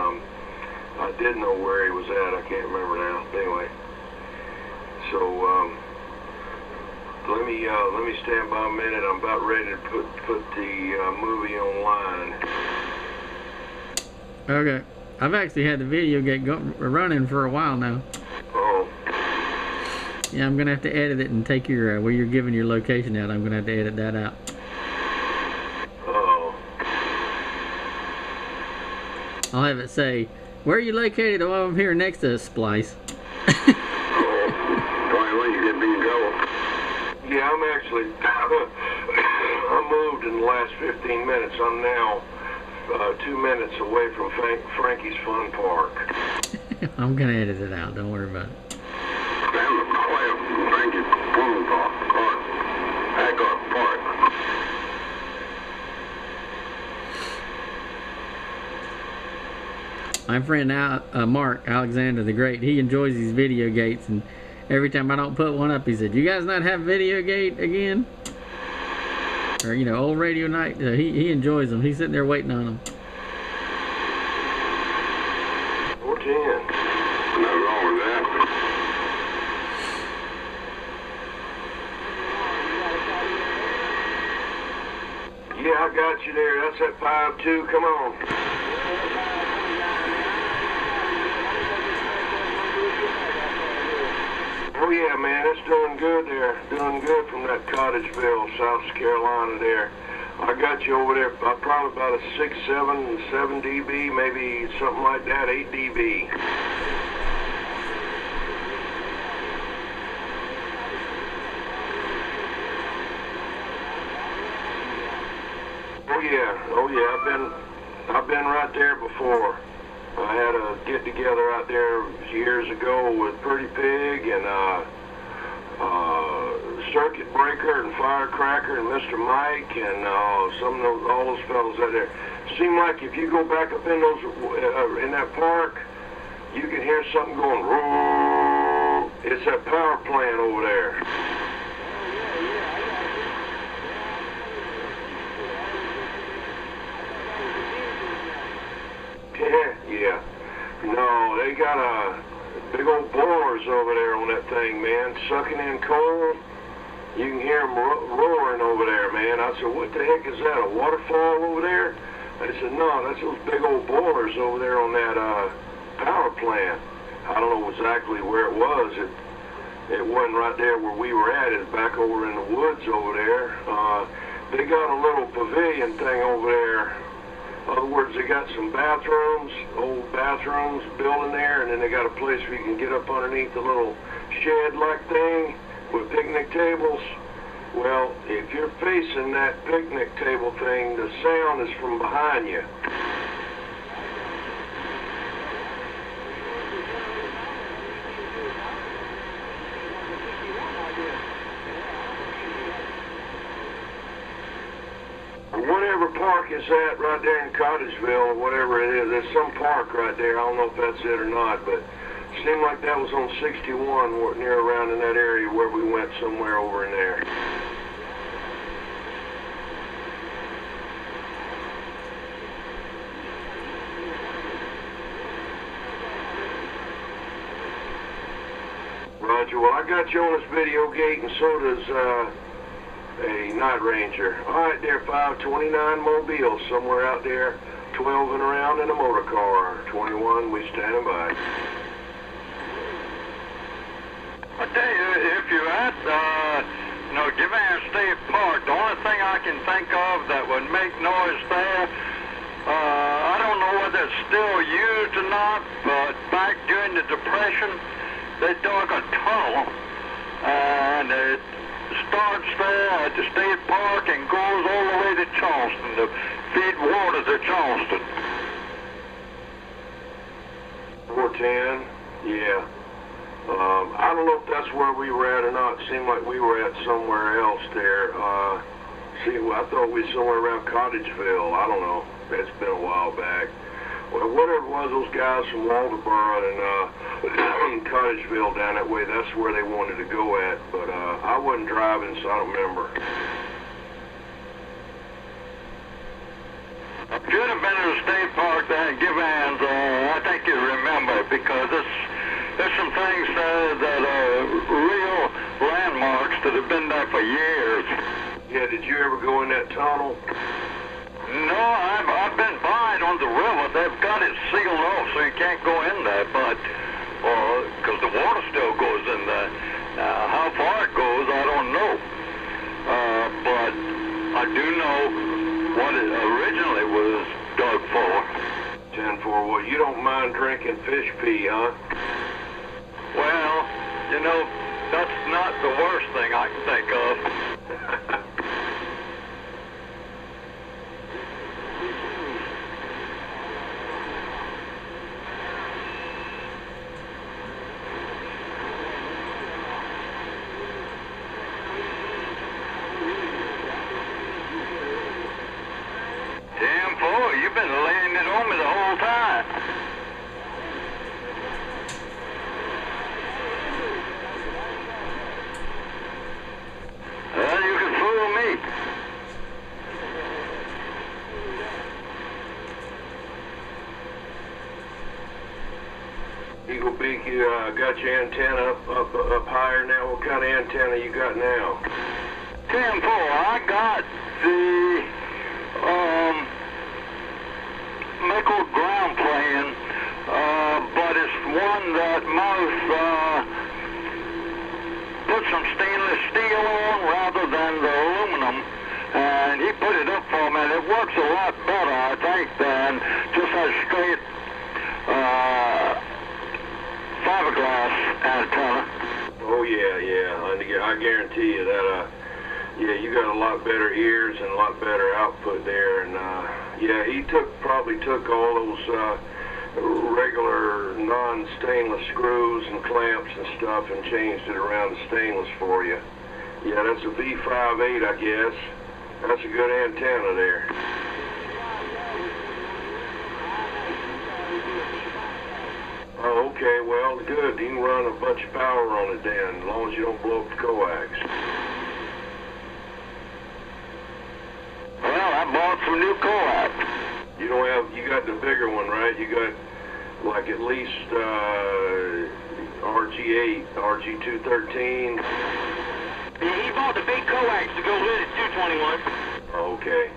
I did know where he was at. I can't remember now. Anyway, so let me stand by a minute. I'm about ready to put the movie online. Okay, I've actually had the video running for a while now. Oh. Yeah, I'm gonna have to edit it and take your where you're giving your location out. I'm gonna have to edit that out. Oh. I'll have it say, "Where are you located?" Oh, I'm here next to a splice. Yeah, I'm actually, I moved in the last 15 minutes. I'm now 2 minutes away from Frankie's Fun Park. I'm going to edit it out. Don't worry about it. Frankie's Fun Park. My friend Mark Alexander the Great, he enjoys these video gates, and every time I don't put one up, he said, "You guys not have video gate again?" Or, old radio night. He enjoys them. He's sitting there waiting on them. 410. Nothing wrong with that. got you there. That's that 5-2. Come on. Oh yeah, man, it's doing good there. Doing good from that Cottageville, South Carolina there. I got you over there, probably about a 6, 7 dB, maybe something like that, 8 dB. Oh yeah, I've been right there before. I had a get together out there years ago with Pretty Pig and Circuit Breaker and Firecracker and Mr. Mike and all those fellows out there. Seem like if you go back up in those in that park, you can hear something going. Roar. It's that power plant over there. Yeah. No, they got big old boilers over there on that thing, man, sucking in coal. You can hear them roaring over there, man. I said, what the heck is that, a waterfall over there? They said, no, that's those big old boilers over there on that power plant. I don't know exactly where it was. It wasn't right there where we were at. It's back over in the woods over there. They got a little pavilion thing over there. In other words, they got some bathrooms, old bathrooms built in there, and then they got a place where you can get up underneath the little shed-like thing with picnic tables. Well, if you're facing that picnic table thing, the sound is from behind you. Whatever park is that right there in Cottageville, or whatever it is, there's some park right there. I don't know if that's it or not, but it seemed like that was on 61, near around in that area where we went somewhere over in there. Roger, well, I got you on this video gate, and so does a Night Ranger. All right there, 529 Mobile, somewhere out there, 12 and around in a motor car. 21, we standing by. I tell you, if you're at, Givan State Park, the only thing I can think of that would make noise there, I don't know whether it's still used or not, but back during the Depression, they dug a tunnel, and it starts there at the state park and goes all the way to Charleston to feed water to Charleston. 410, yeah. I don't know if that's where we were at or not. It seemed like we were at somewhere else there. I thought we were somewhere around Cottageville. I don't know. It's been a while back. Well, whatever it was, those guys from Walterboro and Cottageville down that way, that's where they wanted to go at. But I wasn't driving, so I don't remember. Should have been in the state park there in Givens. I think you remember, because there's some things there that are real landmarks that have been there for years. Yeah, did you ever go in that tunnel? No, I've been by it on the river. They've got it sealed off so you can't go in there, but because the water still goes in there. How far it goes, I don't know. But I do know what it originally was dug for. 10-4. Well, you don't mind drinking fish pee, huh? Well, that's not the worst thing I can think of. You've been laying it on me the whole time. Well, you can fool me. Eagle Beak, you got your antenna up higher now. What kind of antenna you got now? 10-4. I got the nickel ground plane, but it's one that Mouth put some stainless steel on rather than the aluminum, and he put it up for me, and it works a lot better, I think, than just a straight fiberglass antenna. Oh yeah, I guarantee you that. Yeah, you got a lot better ears and a lot better output there, and yeah, he probably took all those regular non-stainless screws and clamps and stuff and changed it around to stainless for you. Yeah, that's a V58, I guess. That's a good antenna there. Oh, okay, well, good. You can run a bunch of power on it then, as long as you don't blow up the coax. Well, I bought some new coax. You got the bigger one, right? You got like at least RG8, RG213. He bought the big coax to go with it, 221. Okay.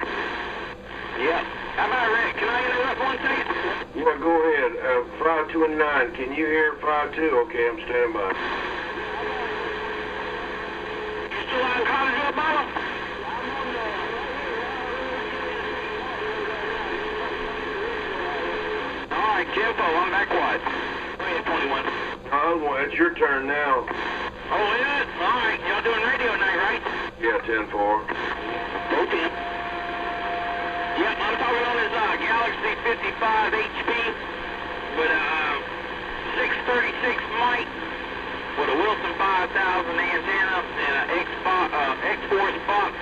Yep. How about Rick? Can I interrupt one second? Yeah, go ahead. 529, can you hear 52? Okay, I'm standing by. You still on Collegeville, Mama? All right, Kimpo, I'm back wide. Go ahead, 21. Well, it's your turn now. Oh, is it? All right, y'all doing radio night, right? Yeah, 10-4. Go 10. Yep, I'm talking on this Galaxy 55 HP with a 636 mic with a Wilson 5000 antenna and an X-Force box,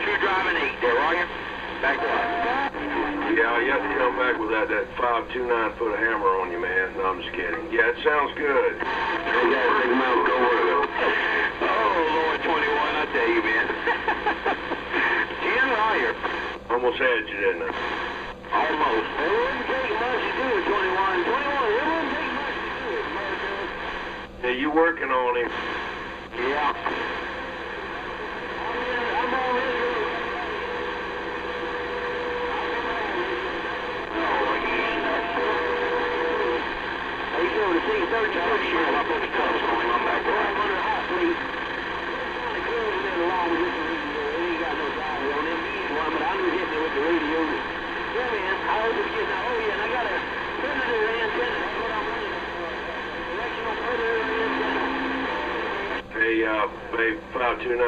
2 driving 8 there, are you? Back wide. Yeah, you have to come back with that 529 put a hammer on you, man. No, I'm just kidding. Yeah, it sounds good. Oh, Lord, 21, I tell you, man. 10 higher. Almost had you, didn't I? Almost. It wouldn't take much to do it, 21. 21, it wouldn't take much to do it, Marcus. Yeah, you working on him. Yeah. I'm on this. How you doing? The C-36 here. I'm up on the coast. I'm back there. I'm under hot, please. Kind of cool in there along with this radio. It ain't got no battery on it. One, but I'm hitting it with the radio. Yeah, man. I was just getting out. Oh, yeah, and I got a predator antenna. That's what I'm running. Directional predator antenna. Hey, 529.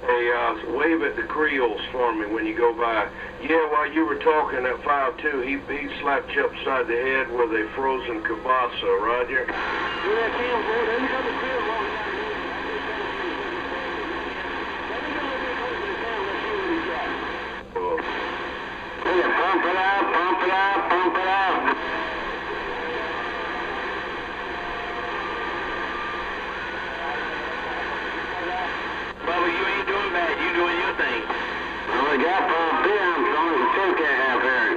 Hey, wave at the Creoles for me when you go by. Yeah, while you were talking, that 5-2, he slapped you upside the head with a frozen kielbasa, Roger. Yeah, Cam, boy, there you go, the Creole walking down the road. Pump it up, pump it up, pump it up. Bubba, you ain't doing bad. You doing your thing. Well, we got pumped in, as long as the two can't have here.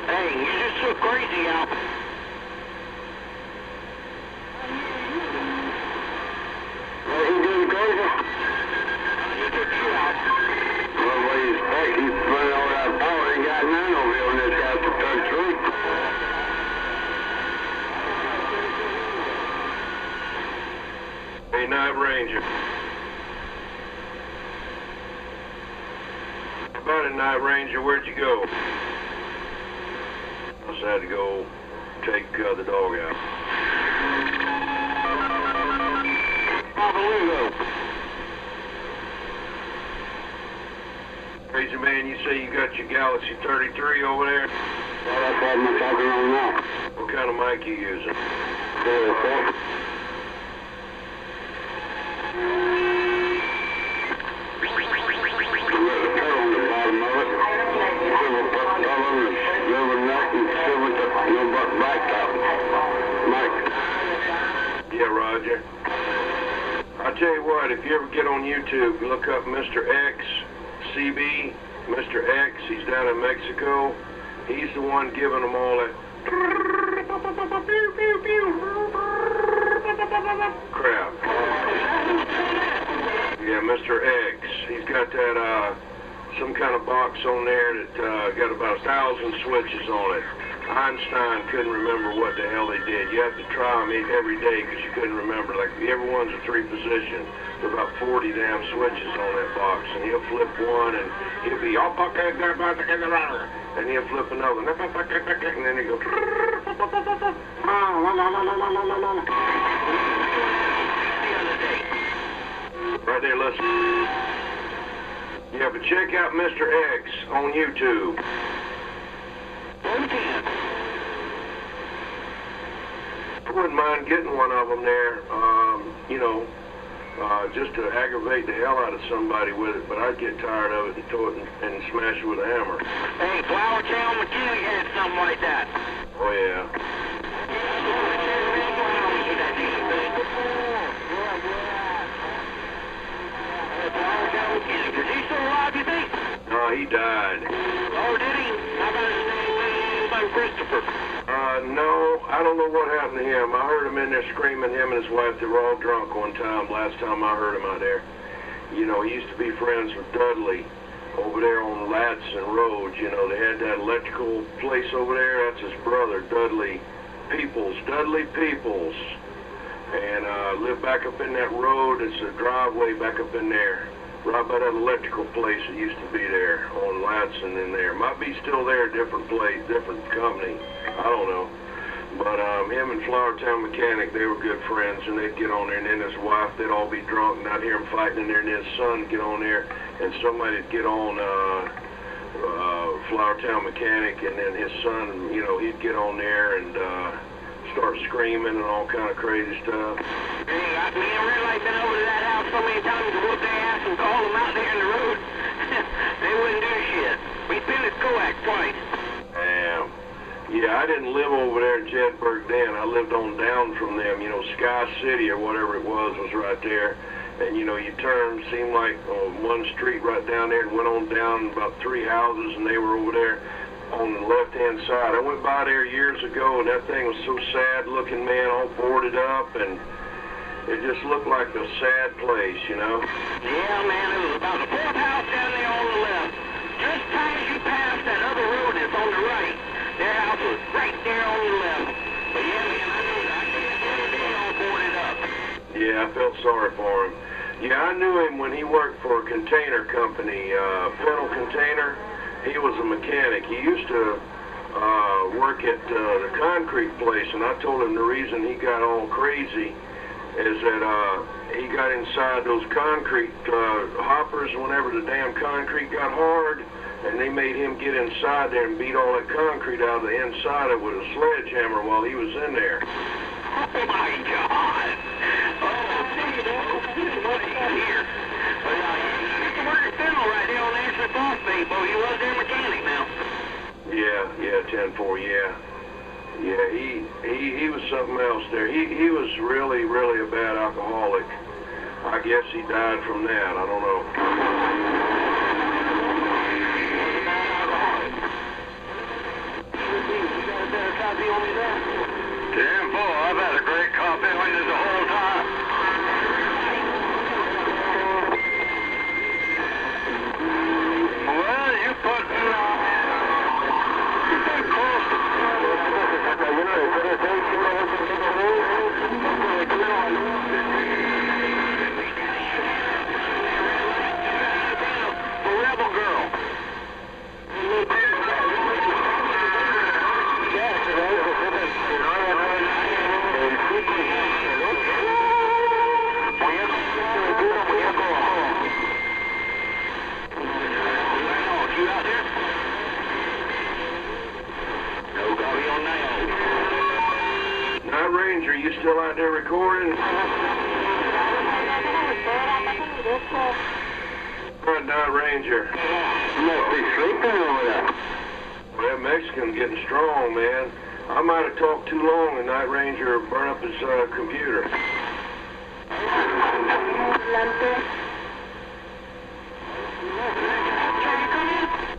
Hey, you're just so crazy out. What, he doing crazy? He took you out. Well, what do you expect? He's running all that power. He got none over here on this guy for 33. Hey, Night Ranger. About it, Night Ranger, where'd you go? I just had to go take the dog out. Crazy man, you say you got your Galaxy 33 over there? Well, that's what I'm talking on now. What kind of mic you using? Yeah, Roger. I tell you what, if you ever get on YouTube, look up Mr. X, CB, Mr. X, he's down in Mexico. He's the one giving them all that crap. Yeah, Mr. X. He's got that some kind of box on there that got about 1,000 switches on it. Einstein couldn't remember what the hell they did. You have to try them every day because you couldn't remember. Like everyone's a 3 position. There's about 40 damn switches on that box, and he'll flip one, and he'll be all and he'll flip another, and then he'll go. Right there, listen. Yeah, but check out Mr. X on YouTube. I wouldn't mind getting one of them there, you know, just to aggravate the hell out of somebody with it, but I'd get tired of it and throw it and smash it with a hammer. Hey, Flower Town Mechanic had something like that. Oh, yeah. Is he still alive, you think? No, he died. Oh, did he? How about his name by Christopher? No, I don't know what happened to him. I heard him in there screaming, him and his wife. They were all drunk one time, last time I heard him out there. You know, he used to be friends with Dudley over there on Latson Road. You know, they had that electrical place over there. That's his brother, Dudley Peoples. Dudley Peoples. And lived back up in that road. It's a driveway back up in there. Right by that electrical place that used to be there on Latson in there. Might be still there, different place, different company. I don't know. But him and Flower Town Mechanic, they were good friends, and they'd get on there, and then his wife, they'd all be drunk, and I'd hear them fighting in there, and his son would get on there, and somebody'd get on Flower Town Mechanic, and then his son, you know, he'd get on there and start screaming and all kind of crazy stuff. Hey, me and Red Light been over to that house so many times to whoop their ass and call them out there in the road. They wouldn't do shit. We've been at Coac twice. Damn. Yeah, I didn't live over there in Jedburgh then. I lived on down from them. You know, Sky City or whatever it was right there. And, you know, you turned, seemed like one street right down there and went on down about 3 houses, and they were over there on the left-hand side. I went by there years ago, and that thing was so sad-looking, man, all boarded up, and it just looked like a sad place, you know? Yeah, man, it was about the 4th house down there on the left. Just as you pass that other road that's on the right, their house was right there on the left. But yeah, man, I knew that. They all boarded up. Yeah, I felt sorry for him. Yeah, I knew him when he worked for a container company, Fennel Container. He was a mechanic. He used to work at the concrete place, and I told him the reason he got all crazy is that he got inside those concrete hoppers whenever the damn concrete got hard, and they made him get inside there and beat all that concrete out of the inside of it with a sledgehammer while he was in there. Oh, my God. Oh, here. But he used to work at Fennel right there on Ashley Phosphate, but he was their mechanic now. Yeah, 10-4, yeah. Yeah, he was something else there. He was really, really a bad alcoholic. I guess he died from that. I don't know. 10-4, I've had a great coffee with you the whole time. Well, you put close. The Rebel Girl. Night Ranger, you still out there recording? Night Ranger. You must be sleeping over there. Well, that Mexican's getting strong, man. I might have talked too long and Night Ranger burn up his computer.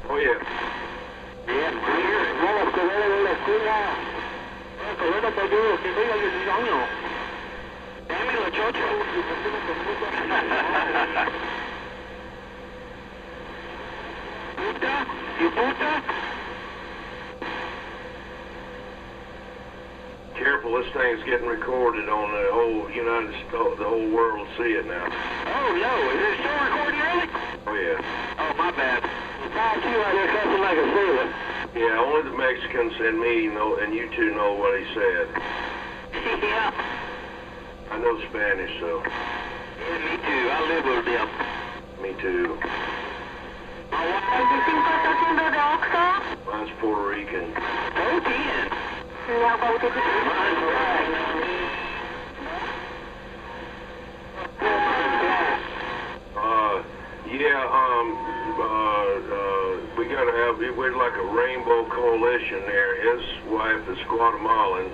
Oh, yeah. Careful, this thing's getting recorded on the whole United States, the whole world will see it now. Oh, no, is it still recording really? Oh, yeah. Oh, my bad. Not you, I just have to make a feeling. Yeah, only the Mexicans and me know, and you two know what he said. Yeah. I know Spanish, so. Yeah, me too. I live with them. Me too. Mine's Puerto Rican. Oh, 10. Mine's black. We gotta have, we're like a rainbow coalition there. His wife is Guatemalan.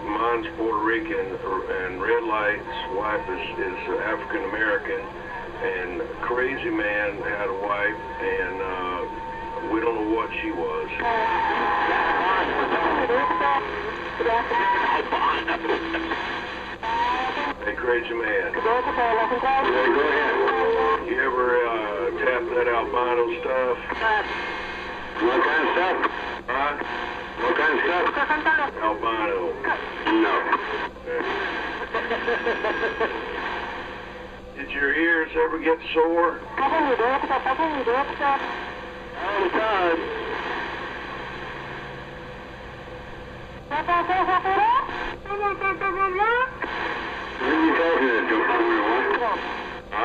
Mine's Puerto Rican, and Red Light's wife is African American. And Crazy Man had a wife, and we don't know what she was. Hey, Crazy Man. Yeah, go ahead. You ever tap that albino stuff? What kind of stuff? Huh? What kind of stuff? Albino. No. Did your ears ever get sore? All the time. What are you talking to? I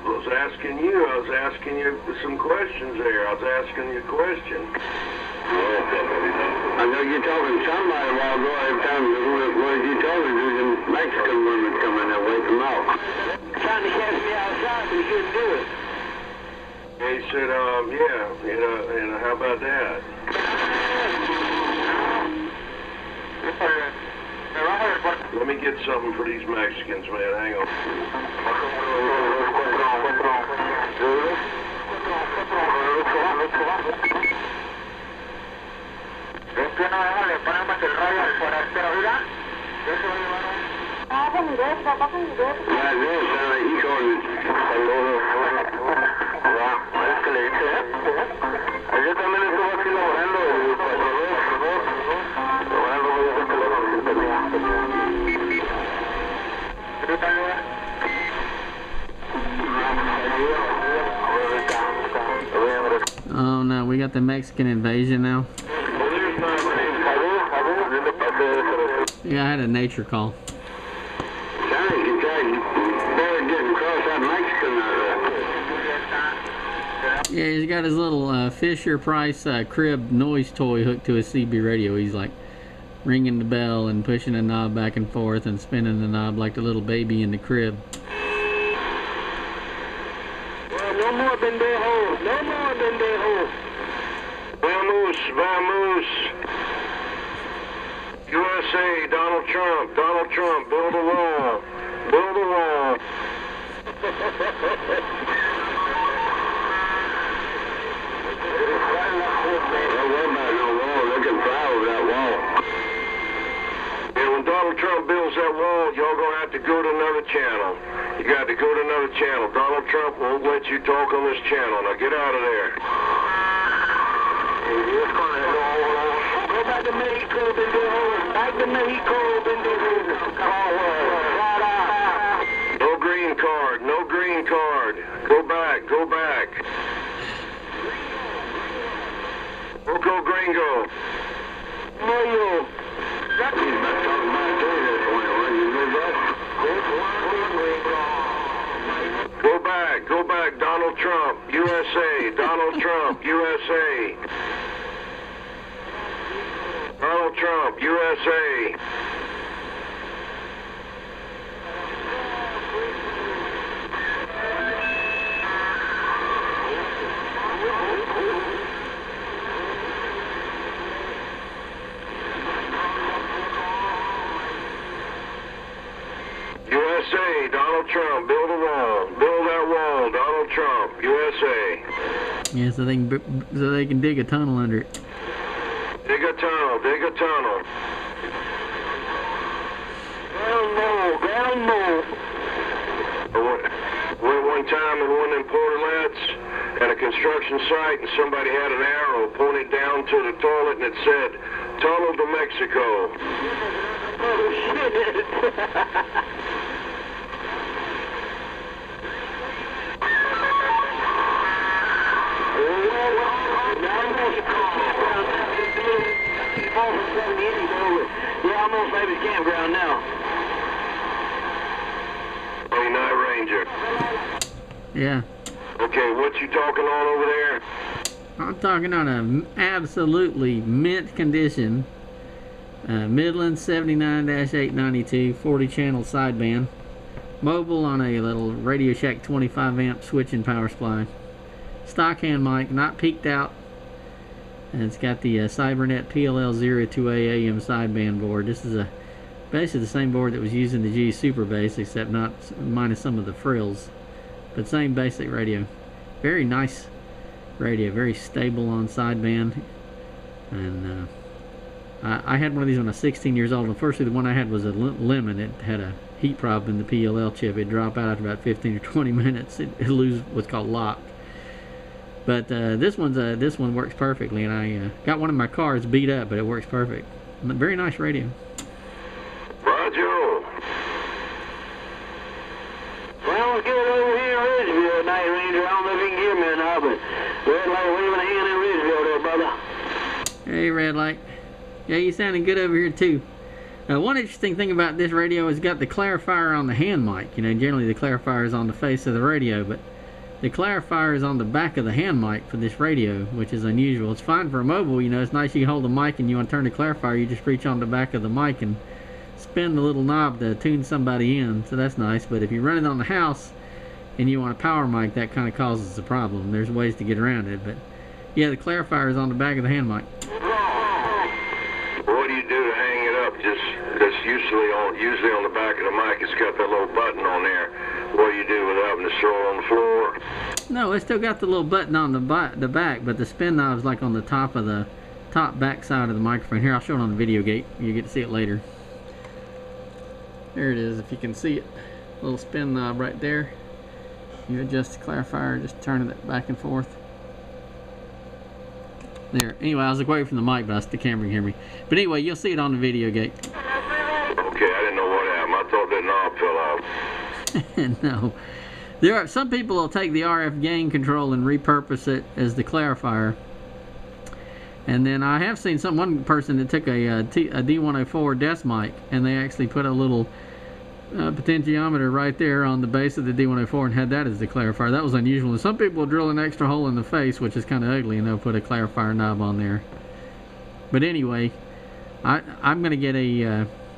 was asking you. I was asking you some questions there. I was asking you a question. I know you're talking to somebody a while ago. Every time what you talking to, them Mexican women coming and wake them out. Trying to catch me outside, but he couldn't do it. And he said, yeah, how about that? Let me get something for these Mexicans, man. Hang on. Yo también estuve aquí laborando el 42. Oh no, we got the Mexican invasion now. Yeah, I had a nature call. Yeah, he's got his little Fisher Price crib noise toy hooked to his CB radio. He's like ringing the bell and pushing the knob back and forth and spinning the knob like the little baby in the crib. Well, no more pendejos. No more pendejos. Vamos, vamos. USA, Donald Trump, build a wall. Build a wall. And when Donald Trump builds that wall, y'all gonna have to go to another channel. You got to go to another channel. Donald Trump won't let you talk on this channel. Now get out of there. Go back to Mexico, pendejos. Back to Mexico, pendejos. No green card. No green card. Go back. Go back. Poco Gringo. Moyo. Go back, Donald Trump, USA, Donald Trump, USA. Donald Trump, USA. USA, Donald Trump, build a wall. Build that wall, Donald Trump, USA. Yeah, so they can dig a tunnel under it. Dig a tunnel, dig a tunnel. Went one time in one of them portalets, at a construction site, and somebody had an arrow pointed down to the toilet, and it said, "Tunnel to Mexico." Oh, shit. Yeah, I'm on Baby's campground now. Hey, Night Ranger. Yeah. Okay, what you talking on over there? I'm talking on a absolutely mint condition Midland 79-892 40 channel sideband, mobile on a little Radio Shack 25 amp switching power supply, stock hand mic, not peaked out, and it's got the Cybernet PLL02a AM sideband board. This is basically the same board that was used in the G Super Bass, except not minus some of the frills, but same basic radio. Very nice radio, very stable on sideband, and I had one of these when I was 16 years old. Unfortunately, the one I had was a lemon. It had a heat problem in the PLL chip. It'd drop out after about 15 or 20 minutes. It'd lose what's called lock. But this one works perfectly, and I got one in my car. It's beat up, but it works perfect. Very nice radio. Roger. Well, let's get it over here in Ridgeville, Night Ranger. I don't know if you can hear me or not, but Red Light waving a hand in Ridgeville there, brother. Hey, Red Light. Yeah, you sounding good over here too. One interesting thing about this radio is it's got the clarifier on the hand mic. You know, generally the clarifier is on the face of the radio, but the clarifier is on the back of the hand mic for this radio, which is unusual. It's fine for a mobile, you know, it's nice you can hold the mic and you want to turn the clarifier, you just reach on the back of the mic and spin the little knob to tune somebody in, so that's nice. But if you run it on the house and you want a power mic, that kind of causes a problem. There's ways to get around it, but yeah, the clarifier is on the back of the hand mic. What do you do to hang it up? It's usually on the back of the mic. It's got that little button on there. What do you do with it, having to throw it on the floor? No, it's still got the little button on the back, but the spin knob's like on the top of the back side of the microphone. Here, I'll show it on the video gate. You get to see it later. There it is, if you can see it. Little spin knob right there. You adjust the clarifier, just turning it back and forth. There. Anyway, I was away from the mic, but the camera can hear me. But anyway, you'll see it on the video gate. Okay, I didn't know what happened. I thought that knob fell off. No. There are some people will take the RF gain control and repurpose it as the clarifier. And then I have seen one person that took a D104 desk mic, and they actually put a little potentiometer right there on the base of the D104 and had that as the clarifier. That was unusual. And some people drill an extra hole in the face, which is kind of ugly, and they'll put a clarifier knob on there. But anyway, I'm going to get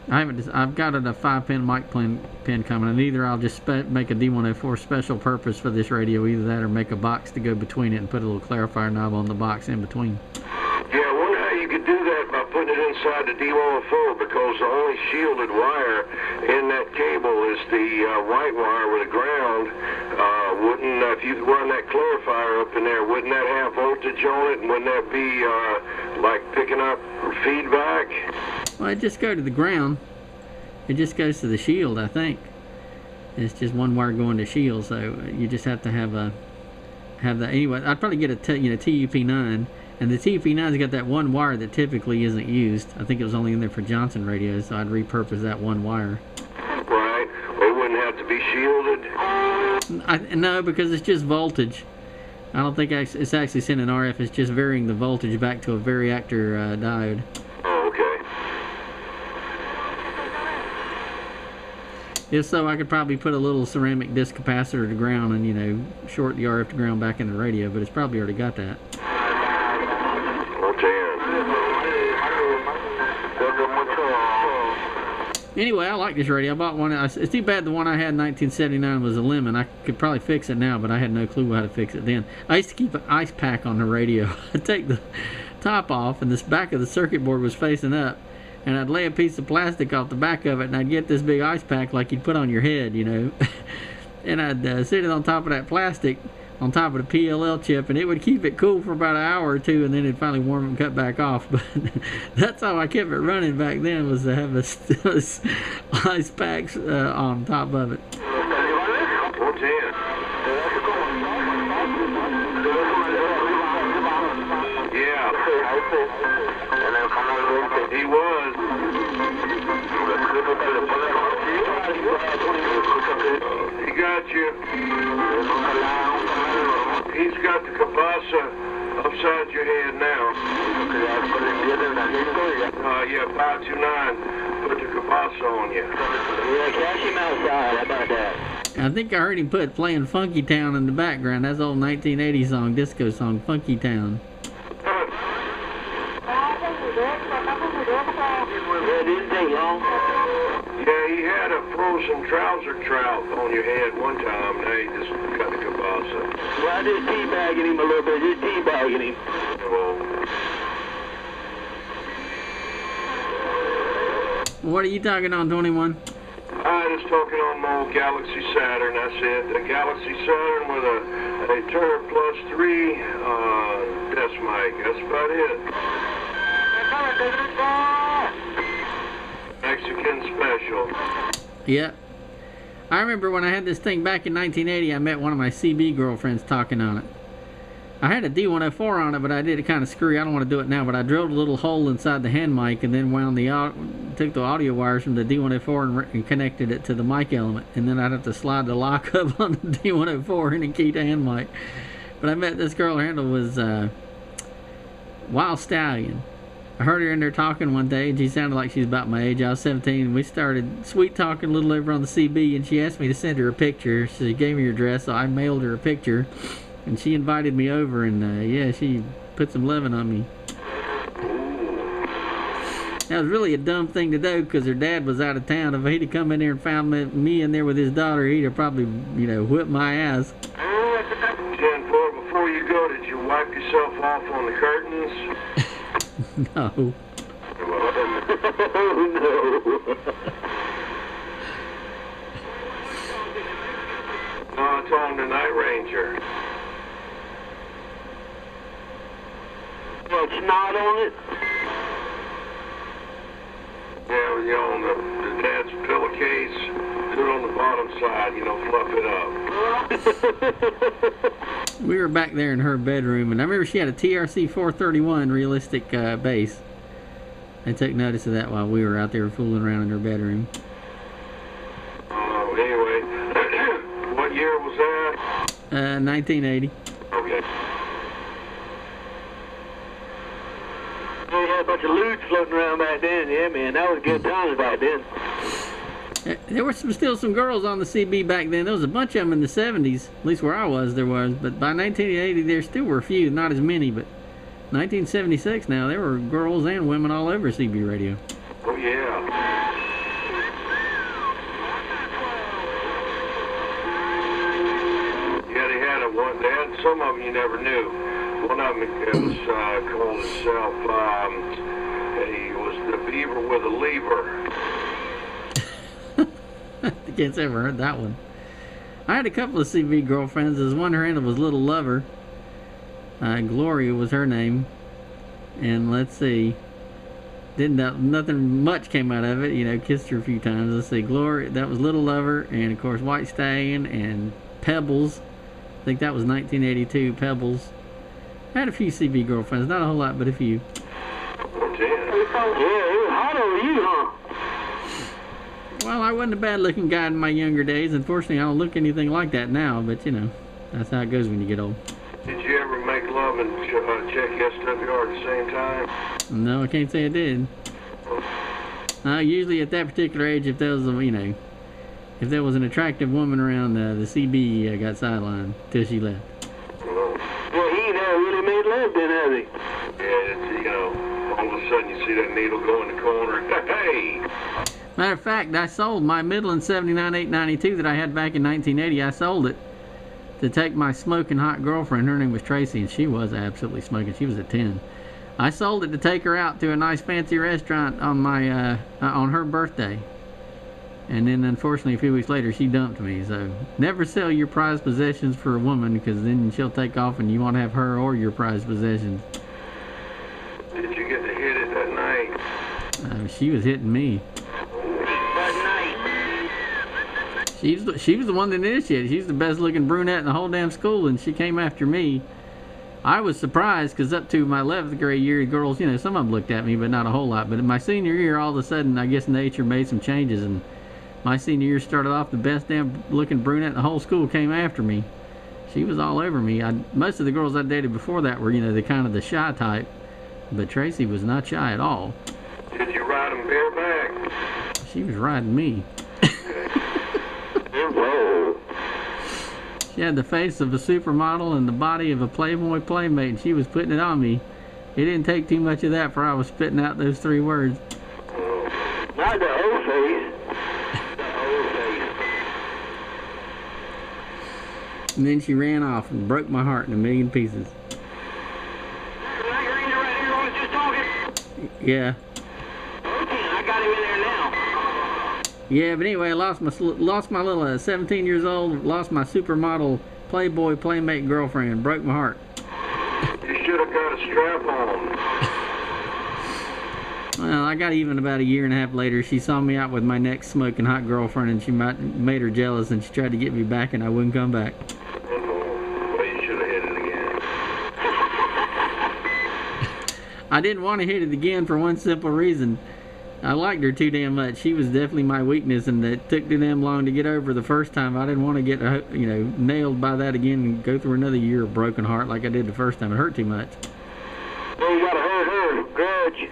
I've got a 5-pin mic pin coming, and either I'll just make a D104 special purpose for this radio, either that or make a box to go between it and put a little clarifier knob on the box in between. Yeah, I wonder how you could do that by putting it inside the D104, because the only shielded wire in that cable is the white wire with the ground. If you run that clarifier up in there, wouldn't that have voltage on it, and wouldn't that be like picking up feedback? Well, it just goes to the ground. It just goes to the shield, I think. It's just one wire going to shield, so you just have to have that. Anyway, I'd probably get a TUP9. And the TUP9's got that one wire that typically isn't used. I think it was only in there for Johnson radios, so I'd repurpose that one wire. Right. Well, it wouldn't have to be shielded? No, because it's just voltage. I don't think it's actually sending RF. It's just varying the voltage back to a variactor diode. Oh, okay. If so, I could probably put a little ceramic disc capacitor to ground and, you know, short the RF to ground back in the radio, but it's probably already got that. Anyway, I like this radio. I bought one. It's too bad the one I had in 1979 was a lemon. I could probably fix it now, but I had no clue how to fix it then. I used to keep an ice pack on the radio. I'd take the top off, and this back of the circuit board was facing up, and I'd lay a piece of plastic off the back of it, and I'd get this big ice pack like you'd put on your head, you know. And I'd sit it on top of that plastic, on top of the PLL chip, and it would keep it cool for about an hour or two, and then it'd finally warm and cut back off. But that's how I kept it running back then, was to have this ice packs on top of it. He got you. He's got the cabasa upside your head now. Yeah, 529. Put the cabasa on you. Yeah, cash him outside. How about that? I think I heard him playing Funky Town in the background. That's old 1980 song, disco song, Funky Town. It didn't take long. Yeah, he had a frozen trouser trout on your head one time. Now he just got the cabasa. Well, I just teabagging him a little bit. Just teabagging him. What are you talking on, 21? I was talking on my old Galaxy Saturn. I said the Galaxy Saturn with a Turner Plus 3 desk mic. That's about it. Mexican special. Yep. I remember when I had this thing back in 1980, I met one of my CB girlfriends talking on it. I had a D104 on it, but I did it kind of screwy. I don't want to do it now, but I drilled a little hole inside the hand mic and then took the audio wires from the D104 and connected it to the mic element. And then I'd have to slide the lock up on the D104 and key the hand mic. But I met this girl, her handle was Wild Stallion. I heard her in there talking one day, and she sounded like she was about my age. I was 17, and we started sweet talking a little over on the CB, and she asked me to send her a picture. She gave me her address, so I mailed her a picture, and she invited me over, and yeah, she put some loving on me. That was really a dumb thing to do, because her dad was out of town. If he'd have come in there and found me in there with his daughter, he'd have probably, whipped my ass. 10-4, before you go, did you wipe yourself off on the curtains? No. Oh, no. No, it's on the Night Ranger. Well, it's not on it? Yeah, on the dad's pillowcase, do it on the bottom side, fluff it up. We were back there in her bedroom, and I remember she had a TRC 431 realistic bass. I took notice of that while we were out there fooling around in her bedroom. Anyway, what year was that? 1980. Okay. We had a bunch of lewds floating around back then. Yeah, man, that was good times back then. There were still some girls on the CB back then. There was a bunch of them in the 70s, at least where I was there was. But by 1980, there still were a few, not as many. But 1976 now, there were girls and women all over CB radio. Oh, yeah. Yeah, they had some of them you never knew. One of them was called itself, he was the beaver with a lever. I can't say I've ever heard that one. I had a couple of CB girlfriends. There's one, her handle was Little Lover. Gloria was her name. And let's see. Nothing much came out of it. Kissed her a few times. Let's see. Gloria, that was Little Lover. And of course, White Stallion and Pebbles. I think that was 1982, Pebbles. I had a few CB girlfriends. Not a whole lot, but a few. Yeah, it was hot over you, huh? Well, I wasn't a bad-looking guy in my younger days. Unfortunately, I don't look anything like that now, but, that's how it goes when you get old. Did you ever make love and check SWR at the same time? No, I can't say I did. Usually at that particular age, if there was if there was an attractive woman around, the CB got sidelined till she left. Well, he never really made love then, has he? Yeah, all of a sudden you see that needle go in the corner. Hey! Matter of fact, I sold my Midland 79-892 that I had back in 1980. I sold it to take my smoking hot girlfriend. Her name was Tracy, and she was absolutely smoking. She was a 10. I sold it to take her out to a nice fancy restaurant on my on her birthday. And then, unfortunately, a few weeks later, she dumped me. So, never sell your prized possessions for a woman, because then she'll take off and you won't have her or your prized possessions. Did you get to hit it that night? She was hitting me. She was the one that initiated. She's the best looking brunette in the whole damn school, and she came after me. I was surprised because up to my 11th grade year, girls, you know, some of them looked at me, but not a whole lot. But in my senior year, all of a sudden, I guess nature made some changes, and my senior year started off the best damn looking brunette in the whole school came after me. She was all over me. Most of the girls I dated before that were, you know, the kind of the shy type, but Tracy was not shy at all. Did you ride them bareback? She was riding me. Whoa. She had the face of a supermodel and the body of a Playboy playmate, and she was putting it on me. It didn't take too much of that before I was spitting out those 3 words. Not the whole face. The whole face. And then she ran off and broke my heart in a million pieces. Yeah. Okay, I got him in there now. Yeah, but anyway, I lost my little 17 years old, lost my supermodel Playboy playmate girlfriend, broke my heart. You should have got a strap on. Well, I got even about a year and a half later. She saw me out with my next smoking hot girlfriend, and she made her jealous, and she tried to get me back, and I wouldn't come back. Well, you should have hit it again. I didn't want to hit it again for one simple reason. I liked her too damn much. She was definitely my weakness, and it took too damn long to get over the first time. I didn't want to get, you know, nailed by that again and go through another year of broken heart like I did the first time. It hurt too much. Well, you gotta hurt her. Grudge.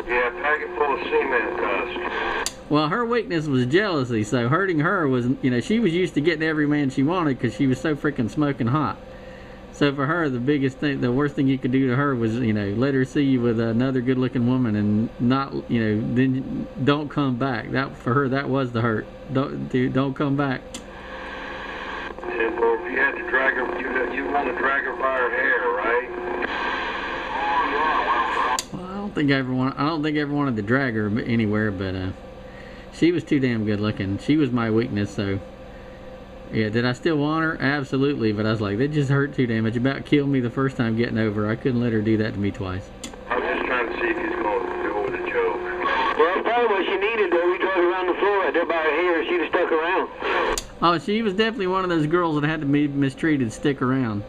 Yeah, pack it full of cement dust. Well, her weakness was jealousy, so hurting her was, you know, she was used to getting every man she wanted because she was so freaking smoking hot. So for her, the biggest thing, the worst thing you could do to her was, you know, let her see you with another good-looking woman and not, you know, then don't come back. That for her, that was the hurt. Don't come back. And well, if you had to drag her, you want to drag her by her hair, right? Well, I don't think I ever wanted to drag her anywhere, but she was too damn good-looking. She was my weakness, so. Yeah, did I still want her? Absolutely, but I was like, that just hurt too damn much. About killed me the first time getting over. I couldn't let her do that to me twice. I was just trying to see if he's going to go with a joke. Well, that's probably what she needed, though. We drove around the floor right there by her hair. She'd have stuck around. Oh, she was definitely one of those girls that had to be mistreated, stick around.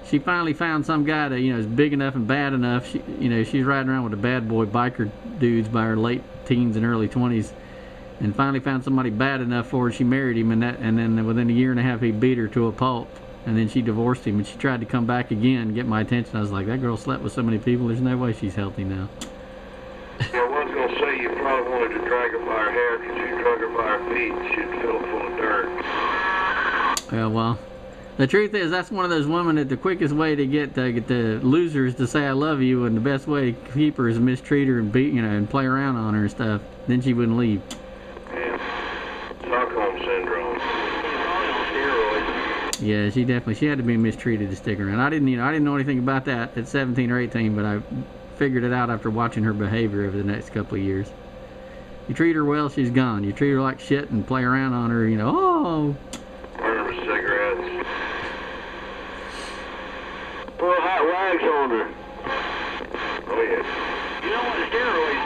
She finally found some guy that, you know, is big enough and bad enough. She, you know, she's riding around with the bad boy biker dudes by her late teens and early 20s. And finally found somebody bad enough for her. She married him, and then within a year and a half, he beat her to a pulp. And then she divorced him, and she tried to come back again and get my attention. I was like, that girl slept with so many people. There's no way she's healthy now. Yeah, I was going to say you probably wanted to drag her by her hair because you drug her by her feet. She'd fill full of dirt. Yeah, well, the truth is that's one of those women that the quickest way to get the losers to say I love you, and the best way to keep her is mistreat her and beat, you know, and play around on her and stuff. Then she wouldn't leave. Stockholm syndrome. Yeah, she had to be mistreated to stick around. I didn't know anything about that at 17 or 18, but I figured it out after watching her behavior over the next couple of years. You treat her well, she's gone. You treat her like shit and play around on her, you know, oh. Burn her cigarettes. Pour hot wax on her. Oh, yeah. You know what steroids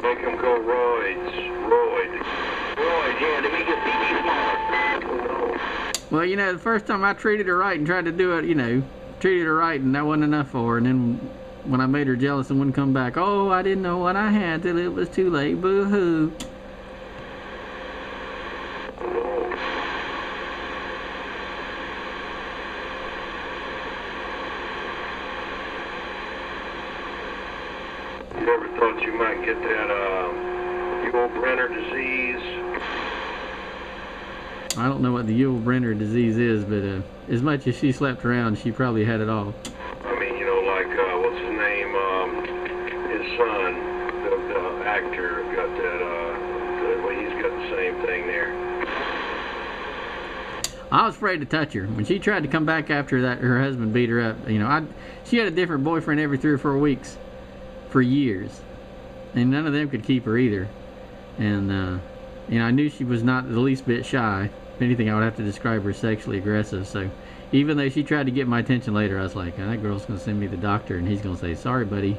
do? Make them go roids. Roids, yeah, they make your pee smaller. Well, you know, the first time I treated her right and tried to do it, you know, treated her right, and that wasn't enough for her. And then when I made her jealous and wouldn't come back, oh, I didn't know what I had till it was too late. Boo-hoo. You ever thought you might get that, Brenner disease? I don't know what the Brenner disease is, but as much as she slept around, she probably had it all. I mean, you know, like, what's his name? His son, the actor, got that, well, he's got the same thing there. I was afraid to touch her. When she tried to come back after that, her husband beat her up. You know, she had a different boyfriend every 3 or 4 weeks for years. And none of them could keep her either. And, you know, I knew she was not the least bit shy. If anything, I would have to describe her sexually aggressive. So even though she tried to get my attention later, I was like, that girl's going to send me the doctor, and he's going to say, sorry, buddy,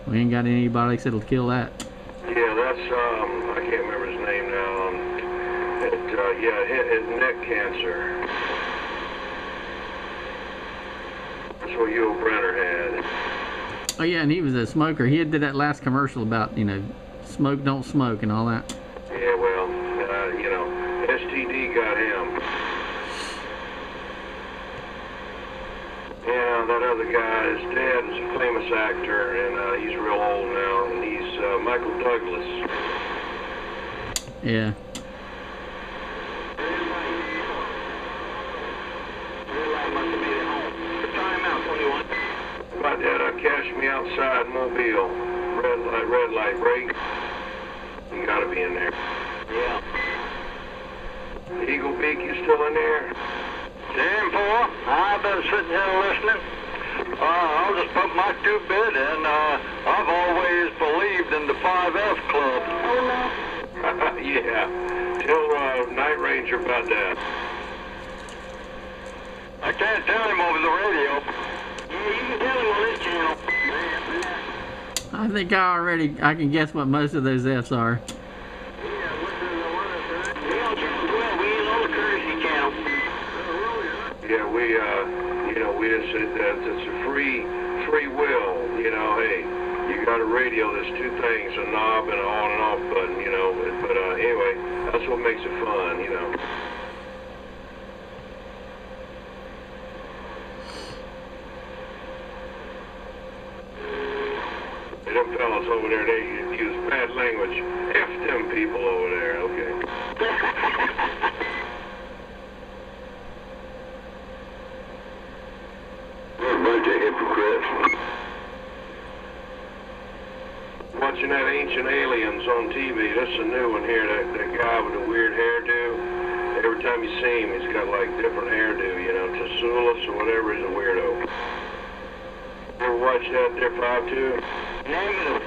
we ain't got any antibiotics that'll kill that. Yeah, that's, I can't remember his name now. It's neck cancer. That's what you old Brenner had. Oh yeah, and he was a smoker. He did that last commercial about, you know, smoke don't smoke and all that. Yeah, well, you know, STD got him. Yeah, that other guy, his dad is a famous actor, and he's real old now, and he's Michael Douglas. Yeah. About that, cash me outside, Mobile. Red light break. You gotta be in there. Yeah. Eagle Beak, you still in there? 10-4. I've been sitting here listening. I'll just put my 2 bit in. I've always believed in the 5F Club. Yeah. Tell Night Ranger about that. I can't tell him over the radio. Yeah, you can tell him on this channel. I think I can guess what most of those F's are. We on channel 12. We ain't on the courtesy channel. Yeah, we, you know, we just said that it's a free will. You know, hey, you got a radio, there's 2 things, a knob and an on and off button, you know. But anyway, that's what makes it fun, you know. Them fellas over there, they use bad language. F them people over there, okay. They're a bunch of hypocrites. Watching that Ancient Aliens on TV, this is a new one here, that guy with the weird hairdo. Every time you see him, he's got like different hairdo, you know, Tsulis or whatever, he's a weirdo. Ever watch that there, 5-2? Negative.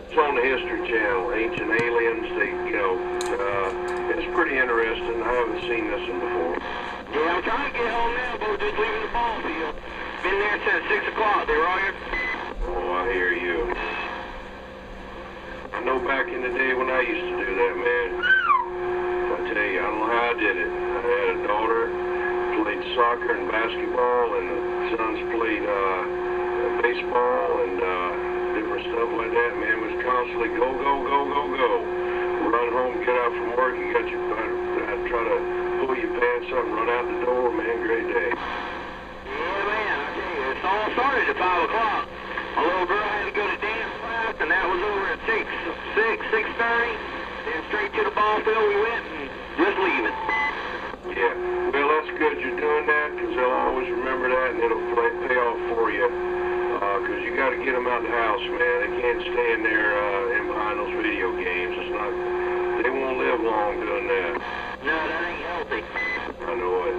It's on the History Channel, Ancient Aliens. They, you know, it's pretty interesting. I haven't seen this one before. Yeah, I'm trying to get home now, but just leaving the ball field. Been there since 6 o'clock. They were all here. Oh, I hear you. I know back in the day when I used to do that, man. I tell you, I don't know how I did it. I had a daughter, played soccer and basketball, and the sons played baseball and different stuff like that, man. It was constantly go, go, go, go, go. Run home, get out from work, you got your, try to pull your pants up and run out the door, man. Great day. Yeah, man, I tell you, it's all started at 5 o'clock. My little girl had to go to dance class, and that was over at 6:30. Then straight to the ball field we went, and just leaving. Yeah, well, that's good you're doing that, because they'll always remember that, and it'll pay off for you. Because you got to get them out of the house, man. They can't stay in there in behind those video games. It's not. They won't live long doing that. No, that ain't healthy. I know it.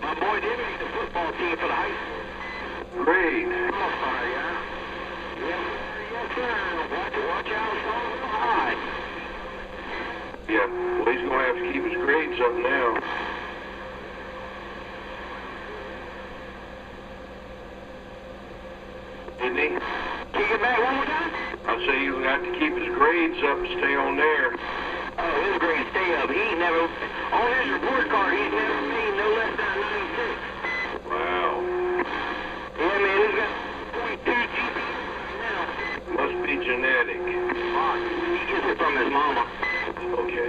My boy did make the football team for the high school. Great. Oh, sorry, yeah. Yes, sir. Watch out, it's all high. Yeah, well, he's going to have to keep his grades up now. Didn't he? Can you get back one more time? I'll say he's going to have to keep his grades up and stay on there. Oh, his grades stay up. He ain't never, on his report card, he's never made no less than a 96. Wow. Yeah, man, he's got 0.2 GPA now. Must be genetic. He gets it from his mama. Okay.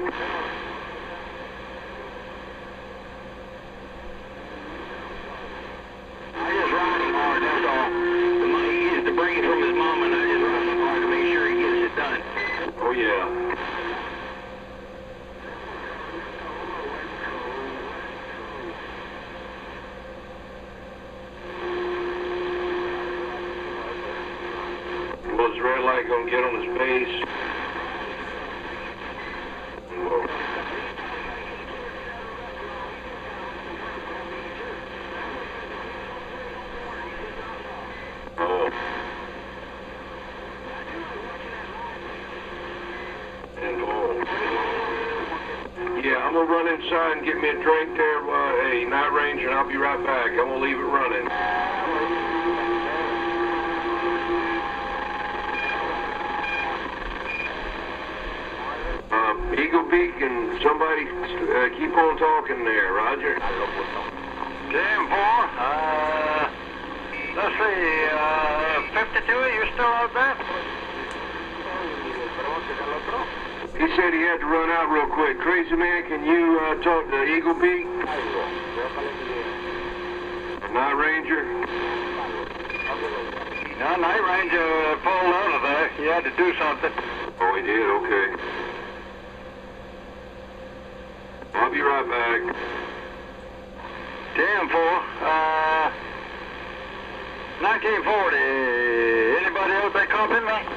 I just ride him hard, that's all. He gets to bring it from his mama, and I just ride him hard to make sure he gets it done. Oh, yeah. Was red light going to get on his base? Whoa. Oh. And oh. Yeah, I'm going to run inside and get me a drink there. Hey, Night Ranger, and I'll be right back. I'm going to leave it running. Eagle Beak and somebody keep on talking there, Roger. 10-4. let's see, 52, are you still out there? He said he had to run out real quick. Crazy man, can you talk to Eagle Peak? Night Ranger? No, Night Ranger pulled out of there. He had to do something. Oh, he did? Okay. I'll be right back. Damn, 1940. Anybody else that copy me?